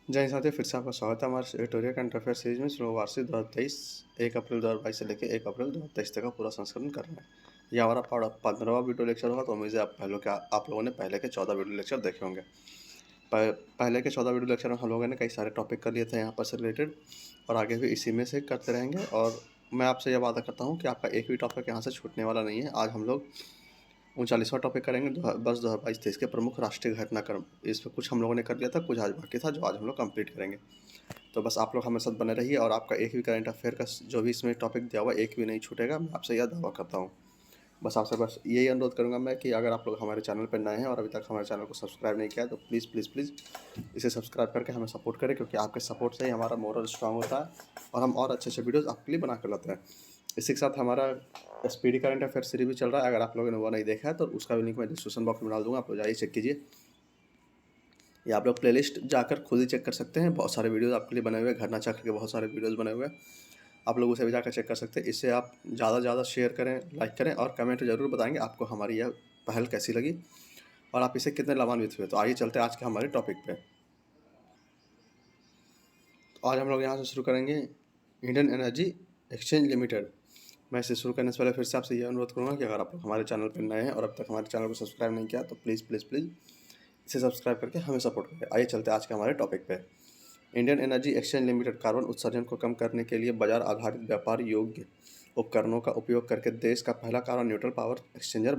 जय हिंद साथियों, फिर से आपका स्वागत है हमारे एडिटोरियल करंट अफेयर सीरीज में। श्लोक वार्षिक 2023 1 अप्रैल 2022 से लेकर 1 अप्रैल 2023 तक का पूरा संस्करण कर रहे हैं। यह हमारा 15वां वीडियो लेक्चर होगा, तो उम्मीद है आप लोगों ने पहले के 14 वीडियो लेक्चर देखे होंगे। पहले के 14 वीडियो लेक्चर में हम लोगों ने कई सारे टॉपिक कर लिए थे यहाँ पर से रिलेटेड, और आगे भी इसी में से करते रहेंगे। और मैं आपसे यह वादा करता हूँ कि आपका एक भी टॉपिक यहाँ से छूटने वाला नहीं है। आज हम लोग 39वां टॉपिक करेंगे, वर्ष 2022-23 के प्रमुख राष्ट्रीय घटनाक्रम। इसमें कुछ हम लोगों ने कर लिया था, कुछ आज बाकी था, जो आज हम लोग कंप्लीट करेंगे। तो बस आप लोग हमारे साथ बने रहिए, और आपका एक भी करंट अफेयर का जो भी इसमें टॉपिक दिया हुआ एक भी नहीं छूटेगा, मैं आपसे यह दावा करता हूँ। बस यही अनुरोध करूँगा मैं कि अगर आप लोग हमारे चैनल पर नए हैं और अभी तक हमारे चैनल को सब्सक्राइब नहीं किया है, तो प्लीज़ प्लीज़ प्लीज़ इसे सब्सक्राइब करके हमें सपोर्ट करें, क्योंकि आपके सपोर्ट से ही हमारा मोरल स्ट्रांग होता है और हम और अच्छे अच्छे वीडियोज़ आपके लिए बना कर लाते हैं। इसी के साथ हमारा स्पीडी करंट अफेयर सीरीज भी चल रहा है। अगर आप लोगों ने वो नहीं देखा है तो उसका भी लिंक मैं डिस्क्रिप्शन बॉक्स में डाल दूँगा, आप लोग जाइए चेक कीजिए। या आप लोग प्लेलिस्ट जाकर खुद ही चेक कर सकते हैं, बहुत सारे वीडियोज़ आपके लिए बने हुए हैं, घटना चक्र के बहुत सारे वीडियोज़ बने हुए हैं, आप लोग उसे भी जाकर चेक कर सकते हैं। इससे आप ज़्यादा से ज़्यादा शेयर करें, लाइक करें और कमेंट ज़रूर बताएंगे आपको हमारी यह पहल कैसी लगी और आप इसे कितने लाभान्वित हुए। तो आइए चलते हैं आज के हमारे टॉपिक पे। तो आज हम लोग यहाँ से शुरू करेंगे इंडियन एनर्जी एक्सचेंज लिमिटेड। मैं इसे शुरू करने से पहले फिर से आपसे यह अनुरोध करूँगा कि अगर आप लोग हमारे चैनल पर नए हैं और अब तक हमारे चैनल को सब्सक्राइब नहीं किया, तो प्लीज़ प्लीज़ प्लीज़ इसे सब्सक्राइब करके हमें सपोर्ट करें। आइए चलते हैं आज के हमारे टॉपिक पे। Indian energy exchange limited carbon उत्सर्जन को कम करने के लिए बाजार आधारित व्यापार योग्य उपकरणों का उपयोग करके देश का पहला कार्बन न्यूट्रल पावर एक्सचेंजर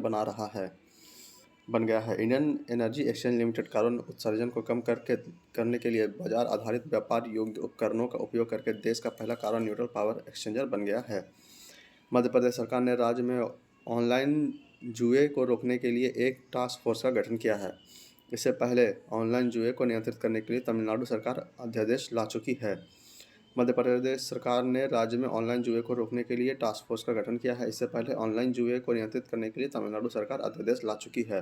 बन गया है। Indian energy exchange limited carbon उत्सर्जन को कम करने के लिए बाजार आधारित व्यापार योग्य उपकरणों का उपयोग करके देश का पहला कार्बन न्यूट्रल पावर एक्सचेंजर बन गया है। मध्य प्रदेश सरकार ने राज्य में ऑनलाइन जुए को रोकने के लिए एक टास्क फोर्स का गठन किया है। इससे पहले ऑनलाइन जुए को नियंत्रित करने के लिए तमिलनाडु सरकार अध्यादेश ला चुकी है। मध्य प्रदेश सरकार ने राज्य में ऑनलाइन जुए को रोकने के लिए टास्क फोर्स का गठन किया है। इससे पहले ऑनलाइन जुए को नियंत्रित करने के लिए तमिलनाडु सरकार अध्यादेश ला चुकी है।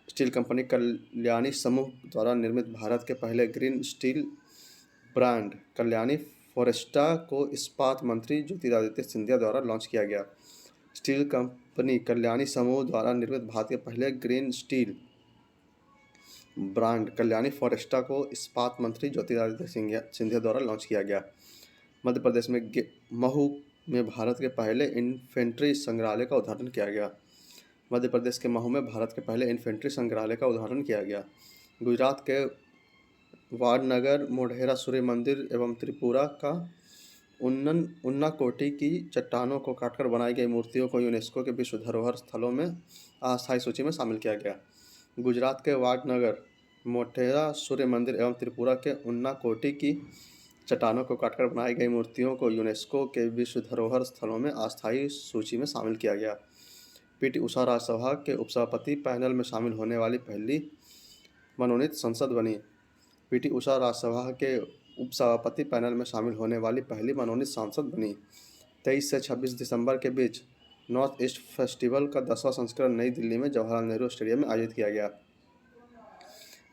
स्टील कंपनी कल्याणी समूह द्वारा निर्मित भारत के पहले ग्रीन स्टील ब्रांड कल्याणी फोरेस्टा को इस्पात मंत्री ज्योतिरादित्य सिंधिया द्वारा लॉन्च किया गया। स्टील कंपनी कल्याणी समूह द्वारा निर्मित भारत के पहले ग्रीन स्टील ब्रांड कल्याणी फोरेस्टा को इस्पात मंत्री ज्योतिरादित्य सिंधिया द्वारा लॉन्च किया गया। मध्य प्रदेश में महू में भारत के पहले इन्फेंट्री संग्रहालय का उद्घाटन किया गया। मध्य प्रदेश के महू में भारत के पहले इन्फेंट्री संग्रहालय का उद्घाटन किया गया। गुजरात के वाडनगर मोढेरा सूर्य मंदिर एवं त्रिपुरा का उन्नाकोटी की चट्टानों को काटकर बनाई गई मूर्तियों को यूनेस्को के विश्व धरोहर स्थलों में अस्थायी सूची में शामिल किया गया। गुजरात के वाडनगर मोढेरा सूर्य मंदिर एवं त्रिपुरा के उन्नाकोटी की चट्टानों को काटकर बनाई गई मूर्तियों को यूनेस्को के विश्व धरोहर स्थलों में अस्थायी सूची में शामिल किया गया। पीटी उषा राज्यसभा के उपसभापति पैनल में शामिल होने वाली पहली मनोनीत सांसद बनी। पीटी उषा राज्यसभा के उपसभापति पैनल में शामिल होने वाली पहली मनोनीत सांसद बनी। 23 से 26 दिसंबर के बीच नॉर्थ ईस्ट फेस्टिवल का 10वां संस्करण नई दिल्ली में जवाहरलाल नेहरू स्टेडियम में आयोजित किया गया।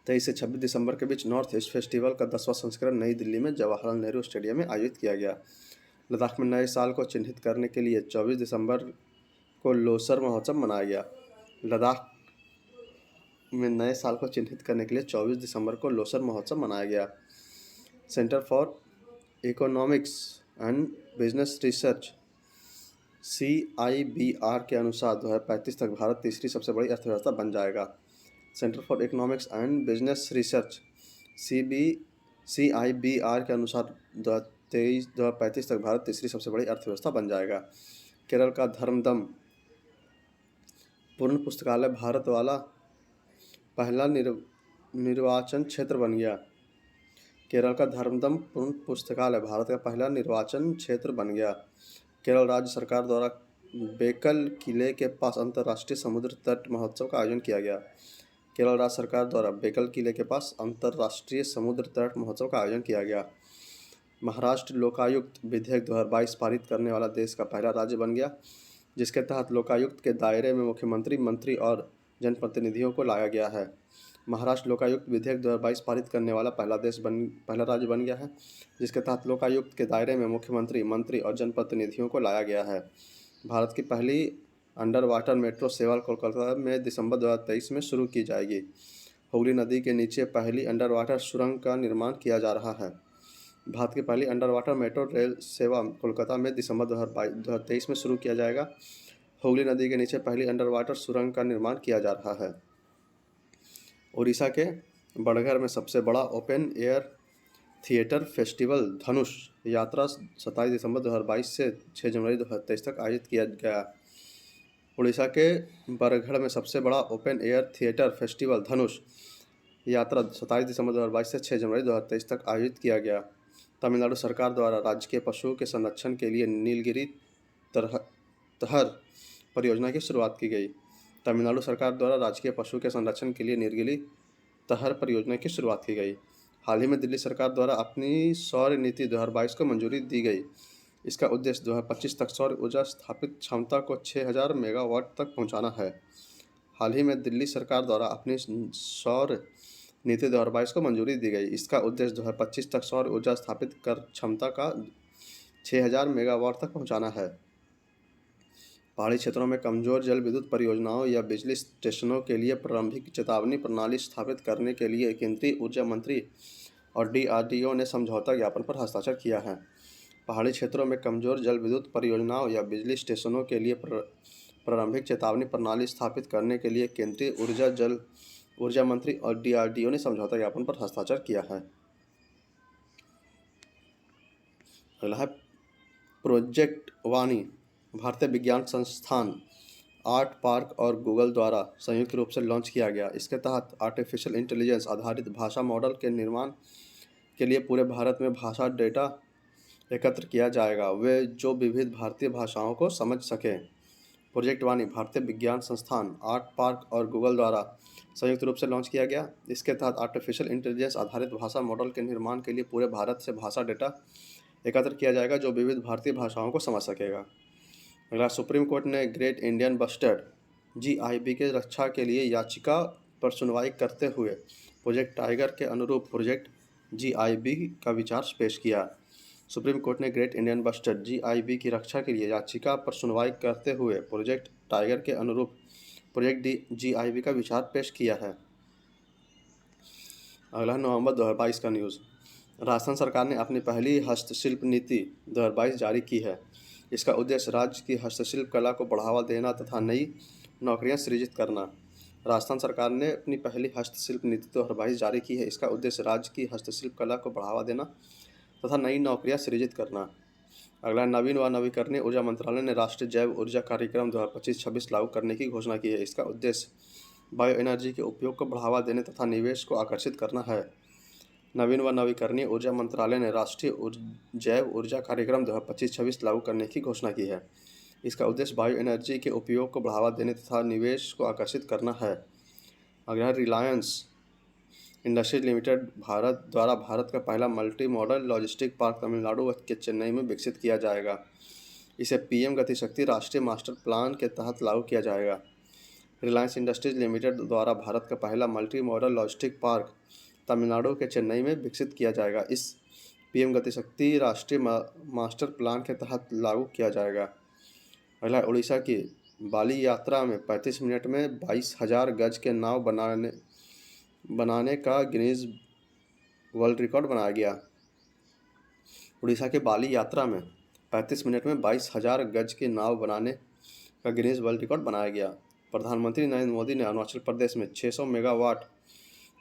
23 से 26 दिसंबर के बीच नॉर्थ ईस्ट फेस्टिवल का 10वां संस्करण नई दिल्ली में जवाहरलाल नेहरू स्टेडियम में आयोजित किया गया। लद्दाख में नए साल को चिन्हित करने के लिए 24 दिसंबर को लोसर महोत्सव मनाया गया। लद्दाख में नए साल को चिन्हित करने के लिए 24 दिसंबर को लोसर महोत्सव मनाया गया। Centre for economics and business research CIBR के अनुसार 2035 तक भारत तीसरी सबसे बड़ी अर्थव्यवस्था बन जाएगा। Centre for economics and business research CIBR के अनुसार 2035 तक भारत तीसरी सबसे बड़ी अर्थव्यवस्था बन जाएगा। केरल का धर्मदम पूर्ण पुस्तकालय भारत वाला पहला निर्वाचन क्षेत्र बन गया। केरल का धर्मदम पूर्ण पुस्तकालय भारत का पहला निर्वाचन क्षेत्र बन गया। केरल राज्य सरकार द्वारा बेकल किले के पास अंतर्राष्ट्रीय समुद्र तट महोत्सव का आयोजन किया गया। केरल राज्य सरकार द्वारा बेकल किले के पास अंतर्राष्ट्रीय समुद्र तट महोत्सव का आयोजन किया गया। महाराष्ट्र लोकायुक्त विधेयक 2022 पारित करने वाला देश का पहला राज्य बन गया, जिसके तहत लोकायुक्त के दायरे में मुख्यमंत्री, मंत्री और जनप्रतिनिधियों को लाया गया है। महाराष्ट्र लोकायुक्त विधेयक 2022 पारित करने वाला पहला राज्य बन गया है, जिसके तहत लोकायुक्त के दायरे में मुख्यमंत्री, मंत्री और जनप्रतिनिधियों को लाया गया है। भारत की पहली अंडर वाटर मेट्रो सेवा कोलकाता में दिसंबर 2023 में शुरू की जाएगी। हुगली नदी के नीचे पहली अंडर वाटर सुरंग का निर्माण किया जा रहा है। भारत की पहली अंडर वाटर मेट्रो रेल सेवा कोलकाता में दिसंबर 2023 में शुरू किया जाएगा। हुगली नदी के नीचे पहली अंडर वाटर सुरंग का निर्माण किया जा रहा है। उड़ीसा के बड़घर में सबसे बड़ा ओपन एयर थिएटर फेस्टिवल धनुष यात्रा 27 दिसंबर 2022 से 6 जनवरी 2023 तक आयोजित किया गया। उड़ीसा के बरगढ़ में सबसे बड़ा ओपन एयर थिएटर फेस्टिवल धनुष यात्रा 27 दिसंबर 2022 से 6 जनवरी 2023 तक आयोजित किया गया। तमिलनाडु सरकार द्वारा राज्य के पशुओं के संरक्षण के लिए नीलगिरी तहर परियोजना की शुरुआत की गई। तमिलनाडु सरकार द्वारा राज्य के पशुओं के संरक्षण के लिए नीलगिरी तहर परियोजना की शुरुआत की गई। हाल ही में दिल्ली सरकार द्वारा अपनी सौर नीति 2022 को मंजूरी दी गई। इसका उद्देश्य 2025 तक सौर ऊर्जा स्थापित क्षमता को 6000 मेगावाट तक पहुंचाना है। हाल ही में दिल्ली सरकार द्वारा अपनी सौर नीति 2022 को मंजूरी दी गई। इसका उद्देश्य 2025 तक सौर ऊर्जा स्थापित कर क्षमता का 6000 मेगावाट तक पहुंचाना है। पहाड़ी क्षेत्रों में कमजोर जल विद्युत परियोजनाओं या बिजली स्टेशनों के लिए प्रारंभिक चेतावनी प्रणाली स्थापित करने के लिए केंद्रीय ऊर्जा मंत्री और DRDO ने समझौता ज्ञापन पर हस्ताक्षर किया है। पहाड़ी क्षेत्रों में कमजोर जल विद्युत परियोजनाओं या बिजली स्टेशनों के लिए प्रारंभिक चेतावनी प्रणाली स्थापित करने के लिए केंद्रीय ऊर्जा मंत्री और DRDO ने समझौता ज्ञापन पर हस्ताक्षर किया है। अगला है प्रोजेक्ट वाणी। भारतीय विज्ञान संस्थान, आर्ट पार्क और गूगल द्वारा संयुक्त रूप से लॉन्च किया गया। इसके तहत आर्टिफिशियल इंटेलिजेंस आधारित भाषा मॉडल के निर्माण के लिए पूरे भारत में भाषा डेटा एकत्र किया जाएगा, वे जो विविध भारतीय भाषाओं को समझ सकें। प्रोजेक्ट वाणी भारतीय विज्ञान संस्थान, आर्ट पार्क और गूगल द्वारा संयुक्त रूप से लॉन्च किया गया। इसके तहत आर्टिफिशियल इंटेलिजेंस आधारित भाषा मॉडल के निर्माण के लिए पूरे भारत से भाषा डेटा एकत्र किया जाएगा, जो विविध भारतीय भाषाओं को समझ सकेगा। अगला, सुप्रीम कोर्ट ने ग्रेट इंडियन बस्टर्ड GIB के रक्षा के लिए याचिका पर सुनवाई करते हुए प्रोजेक्ट टाइगर के अनुरूप प्रोजेक्ट GIB का विचार पेश किया। सुप्रीम कोर्ट ने ग्रेट इंडियन बस्टर्ड GIB की रक्षा के लिए याचिका पर सुनवाई करते हुए प्रोजेक्ट टाइगर के अनुरूप प्रोजेक्ट GIB का विचार पेश किया है। अगला, नवंबर 2022 का न्यूज़। राजस्थान सरकार ने अपनी पहली हस्तशिल्प नीति 2022 जारी की है। इसका उद्देश्य राज्य की हस्तशिल्प कला को बढ़ावा देना तथा नई नौकरियां सृजित करना। राजस्थान सरकार ने अपनी पहली हस्तशिल्प नीति 2022 जारी की है। इसका उद्देश्य राज्य की हस्तशिल्प कला को बढ़ावा देना तथा नई नौकरियां सृजित करना। अगला, नवीन व नवीकरणीय ऊर्जा मंत्रालय ने राष्ट्रीय जैव ऊर्जा कार्यक्रम 2025-26 लागू करने की घोषणा की है। इसका उद्देश्य बायो एनर्जी के उपयोग को बढ़ावा देने तथा निवेश को आकर्षित करना है। नवीन व नवीकरणीय ऊर्जा मंत्रालय ने राष्ट्रीय जैव ऊर्जा कार्यक्रम 2025-26 लागू करने की घोषणा की है। इसका उद्देश्य बायो एनर्जी के उपयोग को बढ़ावा देने तथा निवेश को आकर्षित करना है। अगला, रिलायंस इंडस्ट्रीज लिमिटेड भारत का पहला multi modal logistic park Tamil Nadu के चेन्नई में विकसित किया जाएगा। इसे PM गति शक्ति राष्ट्रीय मास्टर प्लान के तहत लागू किया जाएगा। रिलायंस इंडस्ट्रीज लिमिटेड द्वारा भारत का पहला multi modal logistic park Tamil Nadu के चेन्नई में विकसित किया जाएगा। इस PM गति शक्ति राष्ट्रीय मास्टर प्लान के तहत लागू किया जाएगा। अगला, उड़ीसा की बाली यात्रा में 35 मिनट में 22,000 गज के नाव बनाने का गिनीज वर्ल्ड रिकॉर्ड बनाया गया। उड़ीसा के बाली यात्रा में 35 मिनट में 22,000 गज की नाव बनाने का गिनीज वर्ल्ड रिकॉर्ड बनाया गया। प्रधानमंत्री नरेंद्र मोदी ने अरुणाचल प्रदेश में 600 मेगावाट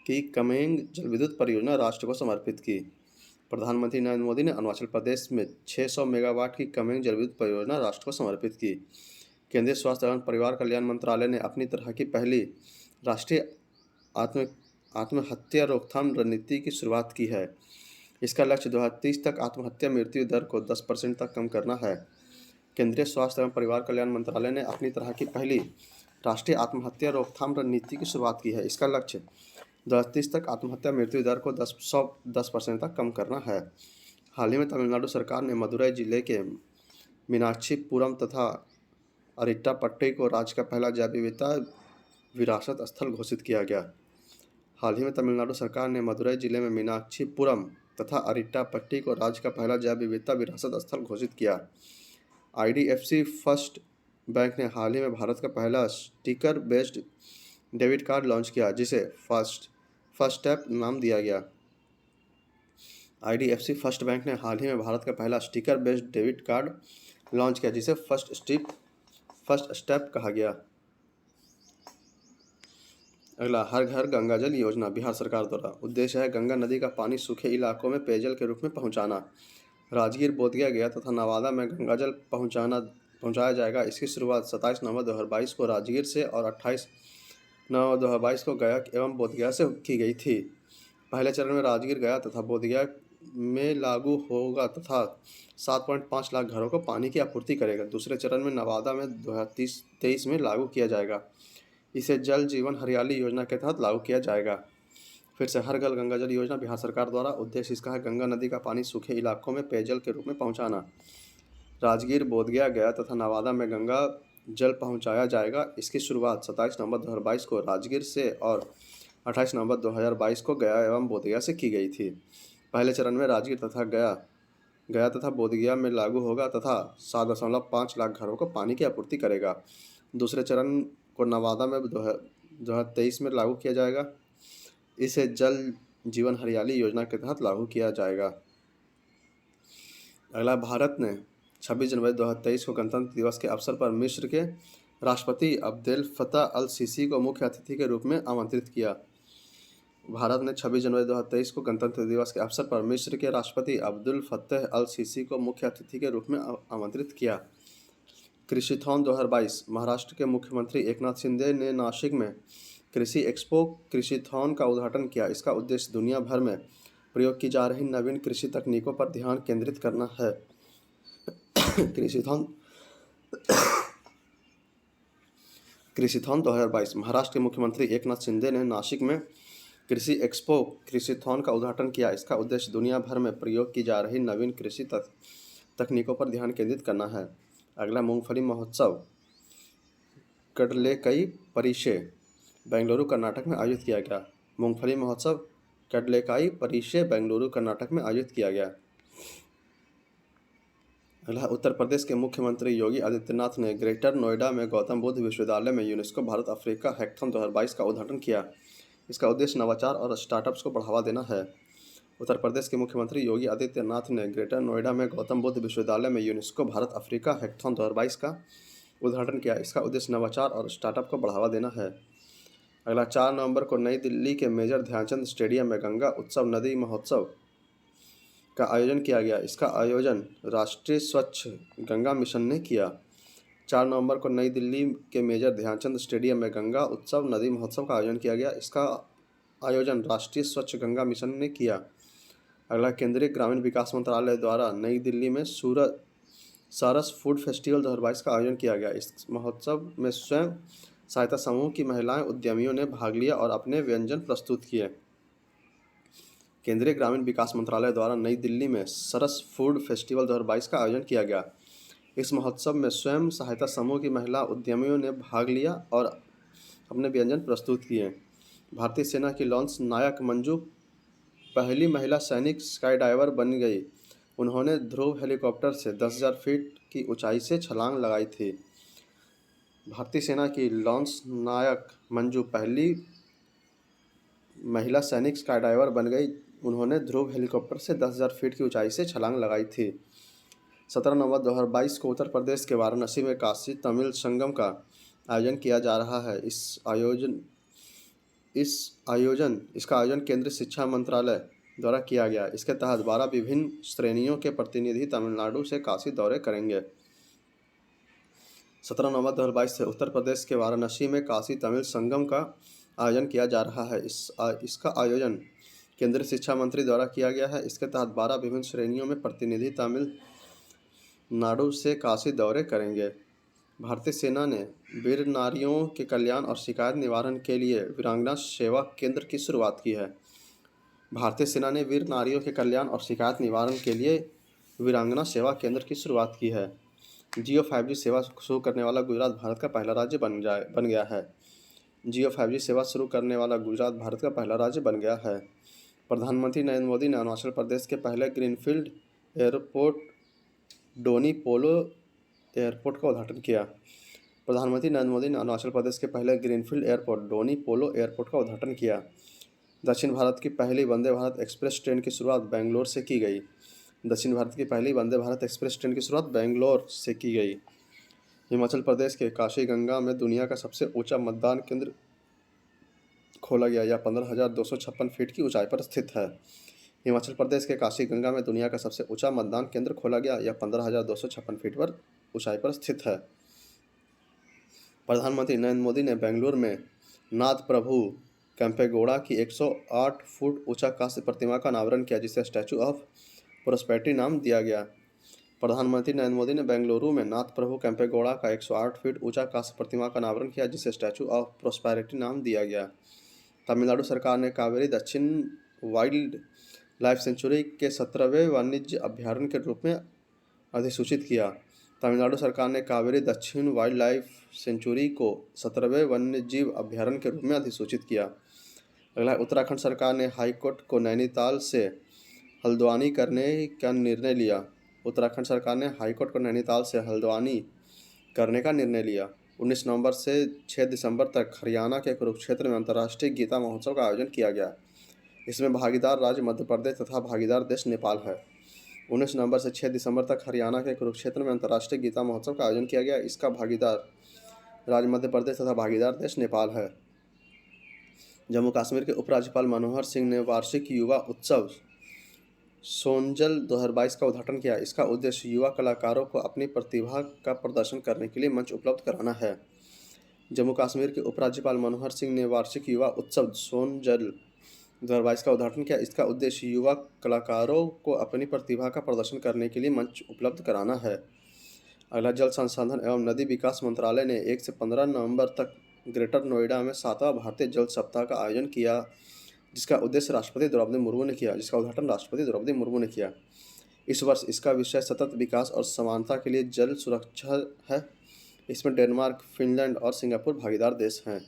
की कमेंग जल विद्युत परियोजना राष्ट्र को समर्पित की। प्रधानमंत्री नरेंद्र मोदी ने अरुणाचल प्रदेश में 600 मेगावाट की कमेंग जल विद्युत परियोजना राष्ट्र को समर्पित की। केंद्रीय स्वास्थ्य एवं परिवार कल्याण मंत्रालय ने अपनी तरह की पहली राष्ट्रीय आत्महत्या रोकथाम रणनीति की शुरुआत की है। इसका लक्ष्य 2030 तक आत्महत्या मृत्यु दर को 10% तक कम करना है। केंद्रीय स्वास्थ्य एवं परिवार कल्याण मंत्रालय ने अपनी तरह की पहली राष्ट्रीय आत्महत्या रोकथाम रणनीति की शुरुआत की है। इसका लक्ष्य 2030 तक आत्महत्या मृत्यु दर को 10% तक कम करना है। हाल ही में तमिलनाडु सरकार ने मदुरई जिले के मीनाक्षीपुरम तथा अरिट्टापट्टी को राज्य का पहला जैव विविधता विरासत स्थल घोषित किया गया। हाल ही में तमिलनाडु सरकार ने मदुरई जिले में मीनाक्षीपुरम तथा अरिट्टापट्टी को राज्य का पहला जैव विविधता विरासत स्थल घोषित किया। IDFC फर्स्ट बैंक ने हाल ही में भारत का पहला sticker based debit card launch किया, जिसे फर्स्ट फर्स्ट स्टेप नाम दिया गया। IDFC फर्स्ट बैंक ने हाल ही में भारत का पहला sticker based debit card launch किया, जिसे फर्स्ट स्टेप कहा गया। अगला, हर घर गंगा जल योजना बिहार सरकार द्वारा। उद्देश्य है गंगा नदी का पानी सूखे इलाकों में पेयजल के रूप में पहुंचाना। राजगीर, बोधगया, गया तथा नवादा में गंगा जल पहुंचाया जाएगा। इसकी शुरुआत 27 नवंबर 2022 को राजगीर से और 28 नवंबर 2022 को गया एवं बोधगया से की गई थी। पहले चरण में राजगीर, गया तथा बोधगया में लागू होगा तथा 7.5 लाख घरों को पानी की आपूर्ति करेगा। दूसरे चरण में नवादा में 2023 में लागू किया जाएगा। इसे जल जीवन हरियाली योजना के तहत लागू किया जाएगा। फिर से, हर घर गंगा जल योजना बिहार सरकार द्वारा। उद्देश्य इसका है गंगा नदी का पानी सूखे इलाकों में पेयजल के रूप में पहुंचाना। राजगीर, बोधगया, गया तथा नवादा में गंगा जल पहुंचाया जाएगा। इसकी शुरुआत 27 नवंबर 2022 को राजगीर से और 28 नवंबर 2022 को गया एवं बोधगया से की गई थी। पहले चरण में राजगीर तथा गया तथा बोधगया में लागू होगा तथा 7.5 लाख घरों को पानी की आपूर्ति करेगा। दूसरे चरण को नवादा में 2023 में लागू किया जाएगा। इसे जल जीवन हरियाली योजना के तहत लागू किया जाएगा। अगला, भारत ने 26 जनवरी 2023 को गणतंत्र दिवस के अवसर पर मिस्र के राष्ट्रपति अब्देल फत्ताह अल सीसी को मुख्य अतिथि के रूप में आमंत्रित किया। भारत ने 26 जनवरी 2023 को गणतंत्र दिवस के अवसर पर मिस्र के राष्ट्रपति अब्दुल फत्ताह अल सीसी को मुख्य अतिथि के रूप में आमंत्रित किया। कृषिथॉन 2022। महाराष्ट्र के मुख्यमंत्री एकनाथ शिंदे ने नासिक में कृषि एक्सपो कृषिथॉन का उद्घाटन किया। इसका उद्देश्य दुनिया भर में प्रयोग की जा रही नवीन कृषि तकनीकों पर ध्यान केंद्रित करना है। कृषिथॉन 2022। महाराष्ट्र के मुख्यमंत्री एकनाथ शिंदे ने नासिक में कृषि एक्सपो कृषिथॉन का उद्घाटन किया। इसका उद्देश्य दुनिया भर में प्रयोग की जा रही नवीन कृषि तकनीकों पर ध्यान केंद्रित करना है। अगला, मूंगफली महोत्सव कडलेकई परिषे बेंगलुरु कर्नाटक में आयोजित किया गया। मूंगफली महोत्सव कडलेकाई परिषे बेंगलुरु कर्नाटक में आयोजित किया गया। अगला, उत्तर प्रदेश के मुख्यमंत्री योगी आदित्यनाथ ने ग्रेटर नोएडा में गौतम बुद्ध विश्वविद्यालय में यूनेस्को भारत अफ्रीका हैकेथॉन 2022 का उद्घाटन किया। इसका उद्देश्य नवाचार और स्टार्टअप्स को बढ़ावा देना है। उत्तर प्रदेश के मुख्यमंत्री योगी आदित्यनाथ ने ग्रेटर नोएडा में गौतम बुद्ध विश्वविद्यालय में यूनेस्को भारत अफ्रीका हैकेथॉन 2022 का उद्घाटन किया। इसका उद्देश्य नवाचार और स्टार्टअप को बढ़ावा देना है। अगला, 4 नवंबर को नई दिल्ली के मेजर ध्यानचंद स्टेडियम में गंगा उत्सव नदी महोत्सव का आयोजन किया गया। इसका आयोजन राष्ट्रीय स्वच्छ गंगा मिशन ने किया। 4 नवंबर को नई दिल्ली के मेजर ध्यानचंद स्टेडियम में गंगा उत्सव नदी महोत्सव का आयोजन किया गया। इसका आयोजन राष्ट्रीय स्वच्छ गंगा मिशन ने किया। अगला, केंद्रीय ग्रामीण विकास मंत्रालय द्वारा नई दिल्ली में सारस फूड फेस्टिवल 2022 का आयोजन किया गया। इस महोत्सव में स्वयं सहायता समूह की महिलाएं उद्यमियों ने भाग लिया और अपने व्यंजन प्रस्तुत किए। केंद्रीय ग्रामीण विकास मंत्रालय द्वारा नई दिल्ली में सरस फूड फेस्टिवल 2022 का आयोजन किया गया। इस महोत्सव में स्वयं सहायता समूह की महिला उद्यमियों ने भाग लिया और अपने व्यंजन प्रस्तुत किए। भारतीय सेना की लॉन्च नायक मंजू पहली महिला सैनिक स्काई डाइवर बन गई। उन्होंने ध्रुव हेलीकॉप्टर से 10,000 फीट की ऊंचाई से छलांग लगाई थी। भारतीय सेना की लॉन्च नायक मंजू पहली महिला सैनिक स्काई डाइवर बन गई। उन्होंने ध्रुव हेलीकॉप्टर से 10,000 फीट की ऊंचाई से छलांग लगाई थी। 17 नवंबर 2022 को उत्तर प्रदेश के वाराणसी में काशी तमिल संगम का आयोजन किया जा रहा है। इसका आयोजन केंद्रीय शिक्षा मंत्रालय द्वारा किया गया। इसके तहत 12 विभिन्न श्रेणियों के प्रतिनिधि तमिलनाडु से काशी दौरे करेंगे। 17 नवंबर 2022 से उत्तर प्रदेश के वाराणसी में काशी तमिल संगम का आयोजन किया जा रहा है। इसका आयोजन केंद्रीय शिक्षा मंत्री द्वारा किया गया है। इसके तहत 12 विभिन्न श्रेणियों में प्रतिनिधि तमिलनाडु से काशी दौरे करेंगे। भारतीय सेना ने वीर नारियों के कल्याण और शिकायत निवारण के लिए वीरांगना सेवा केंद्र की शुरुआत की है। भारतीय सेना ने वीर नारियों के कल्याण और शिकायत निवारण के लिए वीरांगना सेवा केंद्र की शुरुआत की है। जियो 5G सेवा शुरू करने वाला गुजरात भारत का पहला राज्य बन गया है। जियो 5G सेवा शुरू करने वाला गुजरात भारत का पहला राज्य बन गया है। प्रधानमंत्री नरेंद्र मोदी ने अरुणाचल प्रदेश के पहले ग्रीनफील्ड एयरपोर्ट डोनी पोलो एयरपोर्ट का उद्घाटन किया। प्रधानमंत्री नरेंद्र मोदी ने अरुणाचल प्रदेश के पहले ग्रीनफील्ड एयरपोर्ट डोनी पोलो एयरपोर्ट का उद्घाटन किया। दक्षिण भारत की पहली वंदे भारत एक्सप्रेस ट्रेन की शुरुआत बेंगलोर से की गई। दक्षिण भारत की पहली वंदे भारत एक्सप्रेस ट्रेन की शुरुआत बेंगलोर से की गई। हिमाचल प्रदेश के काशी गंगा में दुनिया का सबसे ऊंचा मतदान केंद्र खोला गया। यह 15,256 फीट की ऊंचाई पर स्थित है। हिमाचल प्रदेश के काशी गंगा में दुनिया का सबसे ऊंचा मतदान केंद्र खोला गया। यह 15,256 फीट पर ऊंचाई पर स्थित है। प्रधानमंत्री नरेंद्र मोदी ने बेंगलुरु में नाथ प्रभु केम्पेगौड़ा की 108 फुट ऊंचा कांस्य प्रतिमा का अनावरण किया, जिसे स्टैचू ऑफ प्रोस्पेरिटी नाम दिया गया। प्रधानमंत्री नरेंद्र मोदी ने बेंगलुरु में नाथ प्रभु केम्पेगौड़ा का 108 फीट ऊंचा कांस्य प्रतिमा का अनावरण किया, जिसे स्टैचू ऑफ प्रोस्पेरिटी नाम दिया गया। तमिलनाडु सरकार ने कावेरी दक्षिण वाइल्ड लाइफ सेंचुरी के 17वें वाणिज्य अभ्यारण्य के रूप में अधिसूचित किया। तमिलनाडु सरकार ने कावेरी दक्षिण वाइल्ड लाइफ सेंचुरी को 17वें वन्यजीव अभ्यारण्य के रूप में अधिसूचित किया। अगला, उत्तराखंड सरकार ने हाईकोर्ट को नैनीताल से हल्द्वानी करने का निर्णय लिया। उत्तराखंड सरकार ने हाईकोर्ट को नैनीताल से हल्द्वानी करने का निर्णय लिया। 19 नवंबर से 6 दिसंबर तक हरियाणा के कुरुक्षेत्र में अंतर्राष्ट्रीय गीता महोत्सव का आयोजन किया गया। इसमें भागीदार राज्य मध्य प्रदेश तथा भागीदार देश नेपाल है। 19 नवंबर से 6 दिसंबर तक हरियाणा के कुरुक्षेत्र में अंतर्राष्ट्रीय गीता महोत्सव का आयोजन किया गया। इसका भागीदार राज्य मध्य प्रदेश तथा भागीदार देश नेपाल है। जम्मू कश्मीर के उपराज्यपाल मनोहर सिंह ने वार्षिक युवा उत्सव सोनजल 2022 का उद्घाटन किया। इसका उद्देश्य युवा कलाकारों को अपनी प्रतिभा का प्रदर्शन करने के लिए मंच उपलब्ध कराना है। जम्मू कश्मीर के उपराज्यपाल मनोहर सिंह ने वार्षिक युवा उत्सव सोनजल 2022 का उद्घाटन किया। इसका उद्देश्य युवा कलाकारों को अपनी प्रतिभा का प्रदर्शन करने के लिए मंच उपलब्ध कराना है। अगला, जल संसाधन एवं नदी विकास मंत्रालय ने 1 से 15 नवंबर तक ग्रेटर नोएडा में 7वां भारतीय जल सप्ताह का आयोजन किया, जिसका उद्देश्य राष्ट्रपति द्रौपदी मुर्मू ने किया जिसका उद्घाटन राष्ट्रपति द्रौपदी मुर्मू ने किया। इस वर्ष इसका विषय सतत विकास और समानता के लिए जल सुरक्षा है। इसमें डेनमार्क, फिनलैंड और सिंगापुर भागीदार देश हैं।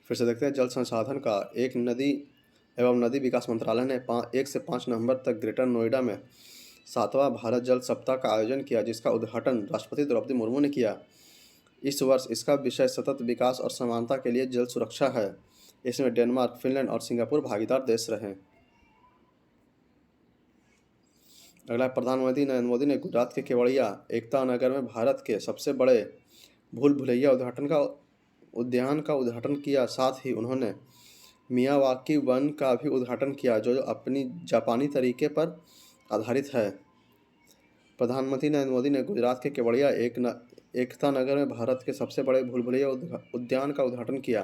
फिर से देखते हैं, जल संसाधन का एक नदी एवं नदी विकास मंत्रालय ने 1 से 5 नवंबर तक ग्रेटर नोएडा में 7वां भारत जल सप्ताह का आयोजन किया, जिसका उद्घाटन राष्ट्रपति द्रौपदी मुर्मू ने किया। इस वर्ष इसका विषय सतत विकास और समानता के लिए जल सुरक्षा है। इसमें डेनमार्क, फिनलैंड और सिंगापुर भागीदार देश रहे। अगला, प्रधानमंत्री नरेंद्र मोदी ने गुजरात के केवड़िया एकता नगर में भारत के सबसे बड़े भूल भुलैया उद्यान का उद्घाटन किया। साथ ही उन्होंने मियावाकी वन का भी उद्घाटन किया, जो अपनी जापानी तरीके पर आधारित है। प्रधानमंत्री नरेंद्र मोदी ने गुजरात के केवड़िया एकता नगर में भारत के सबसे बड़े भूल भुलैया उद्यान का उद्घाटन किया।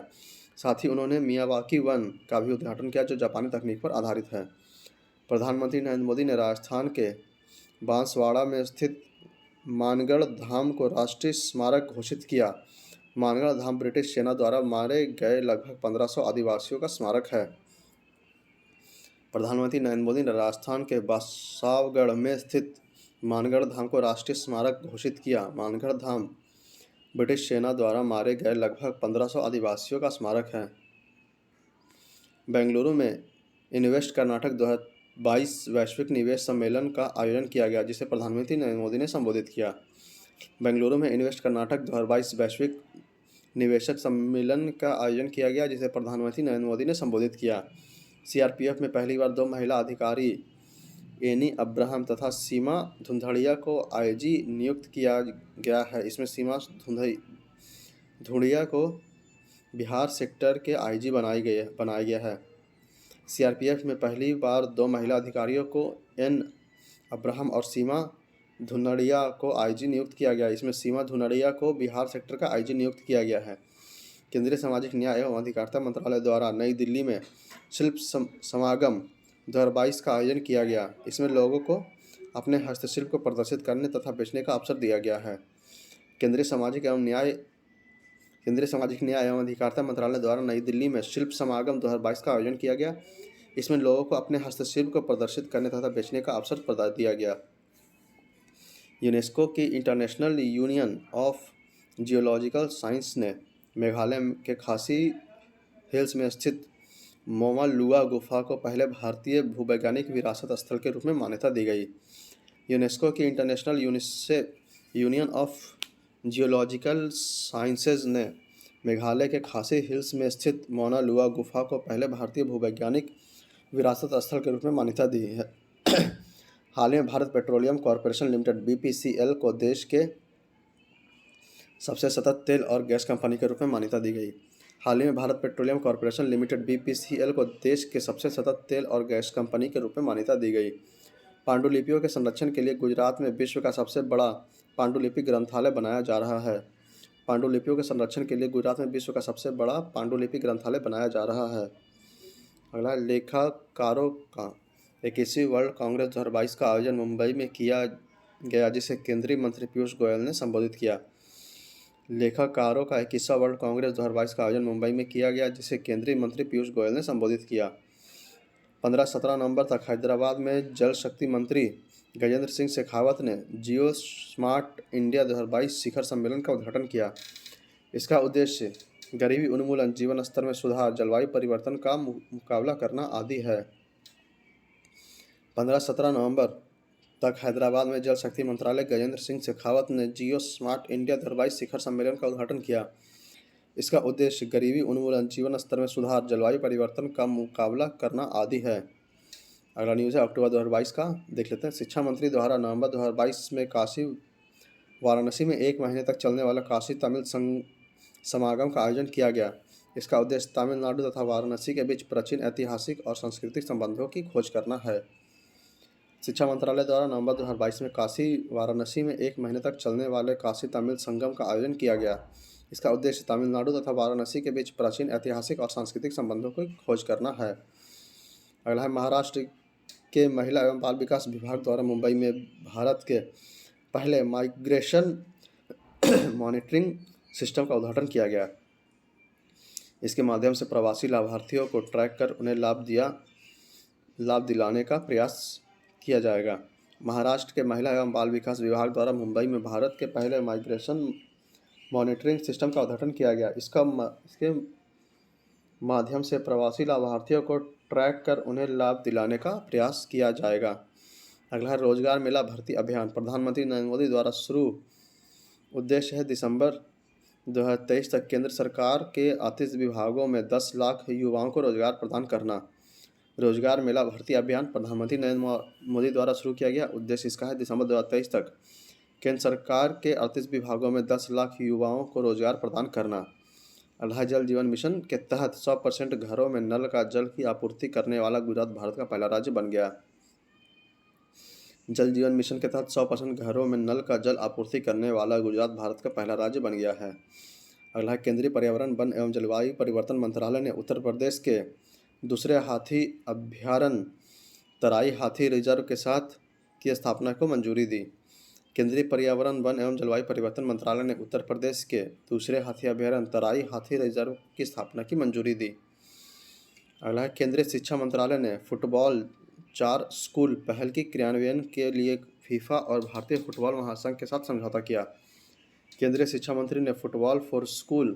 साथ ही उन्होंने मियावाकी वन का भी उद्घाटन किया, जो जापानी तकनीक पर आधारित है। प्रधानमंत्री नरेंद्र मोदी ने राजस्थान के बांसवाड़ा में स्थित मानगढ़ धाम को राष्ट्रीय स्मारक घोषित किया। मानगढ़ धाम ब्रिटिश सेना द्वारा मारे गए लगभग 1500 आदिवासियों का स्मारक है। प्रधानमंत्री नरेंद्र मोदी ने राजस्थान के बासावगढ़ में स्थित मानगढ़ धाम को राष्ट्रीय स्मारक घोषित किया। मानगढ़ धाम ब्रिटिश सेना द्वारा मारे गए लगभग 1500 आदिवासियों का स्मारक है। बेंगलुरु में इन्वेस्ट कर्नाटक 2022 वैश्विक निवेश सम्मेलन का आयोजन किया गया, जिसे प्रधानमंत्री नरेंद्र मोदी ने संबोधित किया। बेंगलुरु में इन्वेस्ट कर्नाटक 2022 वैश्विक निवेशक सम्मेलन का आयोजन किया गया, जिसे प्रधानमंत्री नरेंद्र मोदी ने संबोधित किया। सीआरपीएफ में पहली बार 2 महिला अधिकारी एनी अब्राहम तथा सीमा धुंधड़िया को आईजी नियुक्त किया गया है। इसमें सीमा धुंधड़िया को बिहार सेक्टर के आईजी बनाया गया है। सीआरपीएफ में पहली बार 2 महिला अधिकारियों को एन अब्राहम और सीमा धुनड़िया को आईजी नियुक्त किया गया। इसमें सीमा धुनड़िया को बिहार सेक्टर का आईजी नियुक्त किया गया है। केंद्रीय सामाजिक न्याय एवं अधिकारिता मंत्रालय द्वारा नई दिल्ली में शिल्प समागम 2022 का आयोजन किया गया। इसमें लोगों को अपने हस्तशिल्प को प्रदर्शित करने तथा बेचने का अवसर दिया गया है। केंद्रीय सामाजिक न्याय एवं अधिकारिता मंत्रालय द्वारा नई दिल्ली में शिल्प समागम 2022 का आयोजन किया गया। इसमें लोगों को अपने हस्तशिल्प को प्रदर्शित करने तथा बेचने का अवसर प्रदान दिया गया। यूनेस्को की international union of geological science ने मेघालय के खासी हिल्स में स्थित मोमालुआ गुफा को पहले भारतीय भूवैज्ञानिक विरासत स्थल के रूप में मान्यता दी गई। यूनेस्को की international union of geological sciences ने मेघालय के खासी हिल्स में स्थित मौना लुआ गुफा को पहले भारतीय भूवैज्ञानिक विरासत स्थल के रूप में मान्यता दी है। हाल ही में Bharat petroleum corporation limited (BPCL) को देश के सबसे सतत तेल और गैस कंपनी के रूप में मान्यता दी गई। हाल ही में Bharat petroleum corporation limited (BPCL) को देश के सबसे सतत तेल और गैस कंपनी के रूप में मान्यता दी गई। पांडुलिपियों के संरक्षण के लिए गुजरात में विश्व का सबसे बड़ा पांडुलिपि ग्रंथालय बनाया जा रहा है। पांडुलिपियों के संरक्षण के लिए गुजरात में विश्व का सबसे बड़ा पांडुलिपि ग्रंथालय बनाया जा रहा है। अगला, लेखाकारों का 21वीं वर्ल्ड कांग्रेस 2022 का आयोजन मुंबई में किया गया, जिसे केंद्रीय मंत्री पीयूष गोयल ने संबोधित किया। लेखाकारों का 21वां वर्ल्ड कांग्रेस 2022 का आयोजन मुंबई में किया गया, जिसे केंद्रीय मंत्री पीयूष गोयल ने संबोधित किया। 15-17 नवंबर तक हैदराबाद में जल शक्ति मंत्री गजेंद्र सिंह शेखावत ने जियो स्मार्ट इंडिया 2022 शिखर सम्मेलन का उद्घाटन किया। इसका उद्देश्य गरीबी उन्मूलन, जीवन स्तर में सुधार, जलवायु परिवर्तन का मुकाबला करना आदि है। 15-17 नवंबर तक हैदराबाद में जल शक्ति मंत्रालय गजेंद्र सिंह शेखावत ने जियो स्मार्ट इंडिया 2022 शिखर सम्मेलन का उद्घाटन किया। इसका उद्देश्य गरीबी उन्मूलन, जीवन स्तर में सुधार, जलवायु परिवर्तन का मुकाबला करना आदि है। अगला न्यूज़ है अक्टूबर 2022 का, देख लेते हैं। शिक्षा मंत्री द्वारा नवंबर 2022 में काशी वाराणसी में 1 महीने तक चलने वाला काशी तमिल समागम का आयोजन किया गया। इसका उद्देश्य तमिलनाडु तथा वाराणसी के बीच प्राचीन ऐतिहासिक और सांस्कृतिक संबंधों की खोज करना है। शिक्षा मंत्रालय द्वारा नवंबर 2022 में काशी वाराणसी में 1 महीने तक चलने वाले काशी तमिल संगम का आयोजन किया गया। इसका उद्देश्य तमिलनाडु तथा वाराणसी के बीच प्राचीन ऐतिहासिक और सांस्कृतिक संबंधों की खोज करना है। अगला है, महाराष्ट्र के महिला एवं बाल विकास विभाग द्वारा मुंबई में भारत के पहले माइग्रेशन मॉनिटरिंग सिस्टम का उद्घाटन किया गया। इसके माध्यम से प्रवासी लाभार्थियों को ट्रैक कर उन्हें लाभ दिलाने का प्रयास किया जाएगा। महाराष्ट्र के महिला एवं बाल विकास विभाग द्वारा मुंबई में भारत के पहले माइग्रेशन मॉनिटरिंग सिस्टम का उद्घाटन किया गया। इसके माध्यम से प्रवासी लाभार्थियों को ट्रैक कर उन्हें लाभ दिलाने का प्रयास किया जाएगा। अगला है, रोजगार मेला भर्ती अभियान प्रधानमंत्री नरेंद्र मोदी द्वारा शुरू। उद्देश्य है दिसंबर 2023 तक केंद्र सरकार के 38 विभागों में 10 लाख युवाओं को रोजगार प्रदान करना। रोजगार मेला भर्ती अभियान प्रधानमंत्री नरेंद्र मोदी द्वारा शुरू किया गया। उद्देश्य इसका है दिसंबर 2023 तक केंद्र सरकार के 38 विभागों में 10 लाख युवाओं को रोजगार प्रदान करना। अगला, जल जीवन मिशन के तहत 100% घरों में नल का जल की आपूर्ति करने वाला गुजरात भारत का पहला राज्य बन गया। जल जीवन मिशन के तहत 100% घरों में नल का जल आपूर्ति करने वाला गुजरात भारत का पहला राज्य बन गया है। अगला, केंद्रीय पर्यावरण, वन एवं जलवायु परिवर्तन मंत्रालय ने उत्तर प्रदेश के दूसरे हाथी अभयारण्य तराई हाथी रिजर्व के साथ की स्थापना को मंजूरी दी। केंद्रीय पर्यावरण, वन एवं जलवायु परिवर्तन मंत्रालय ने उत्तर प्रदेश के दूसरे हाथी अभयारण्य तराई हाथी रिजर्व की स्थापना की मंजूरी दी। अगला है, केंद्रीय शिक्षा मंत्रालय ने फुटबॉल 4 स्कूल पहल की क्रियान्वयन के लिए फीफा और भारतीय फुटबॉल महासंघ के साथ समझौता किया। केंद्रीय शिक्षा मंत्री ने फुटबॉल फॉर स्कूल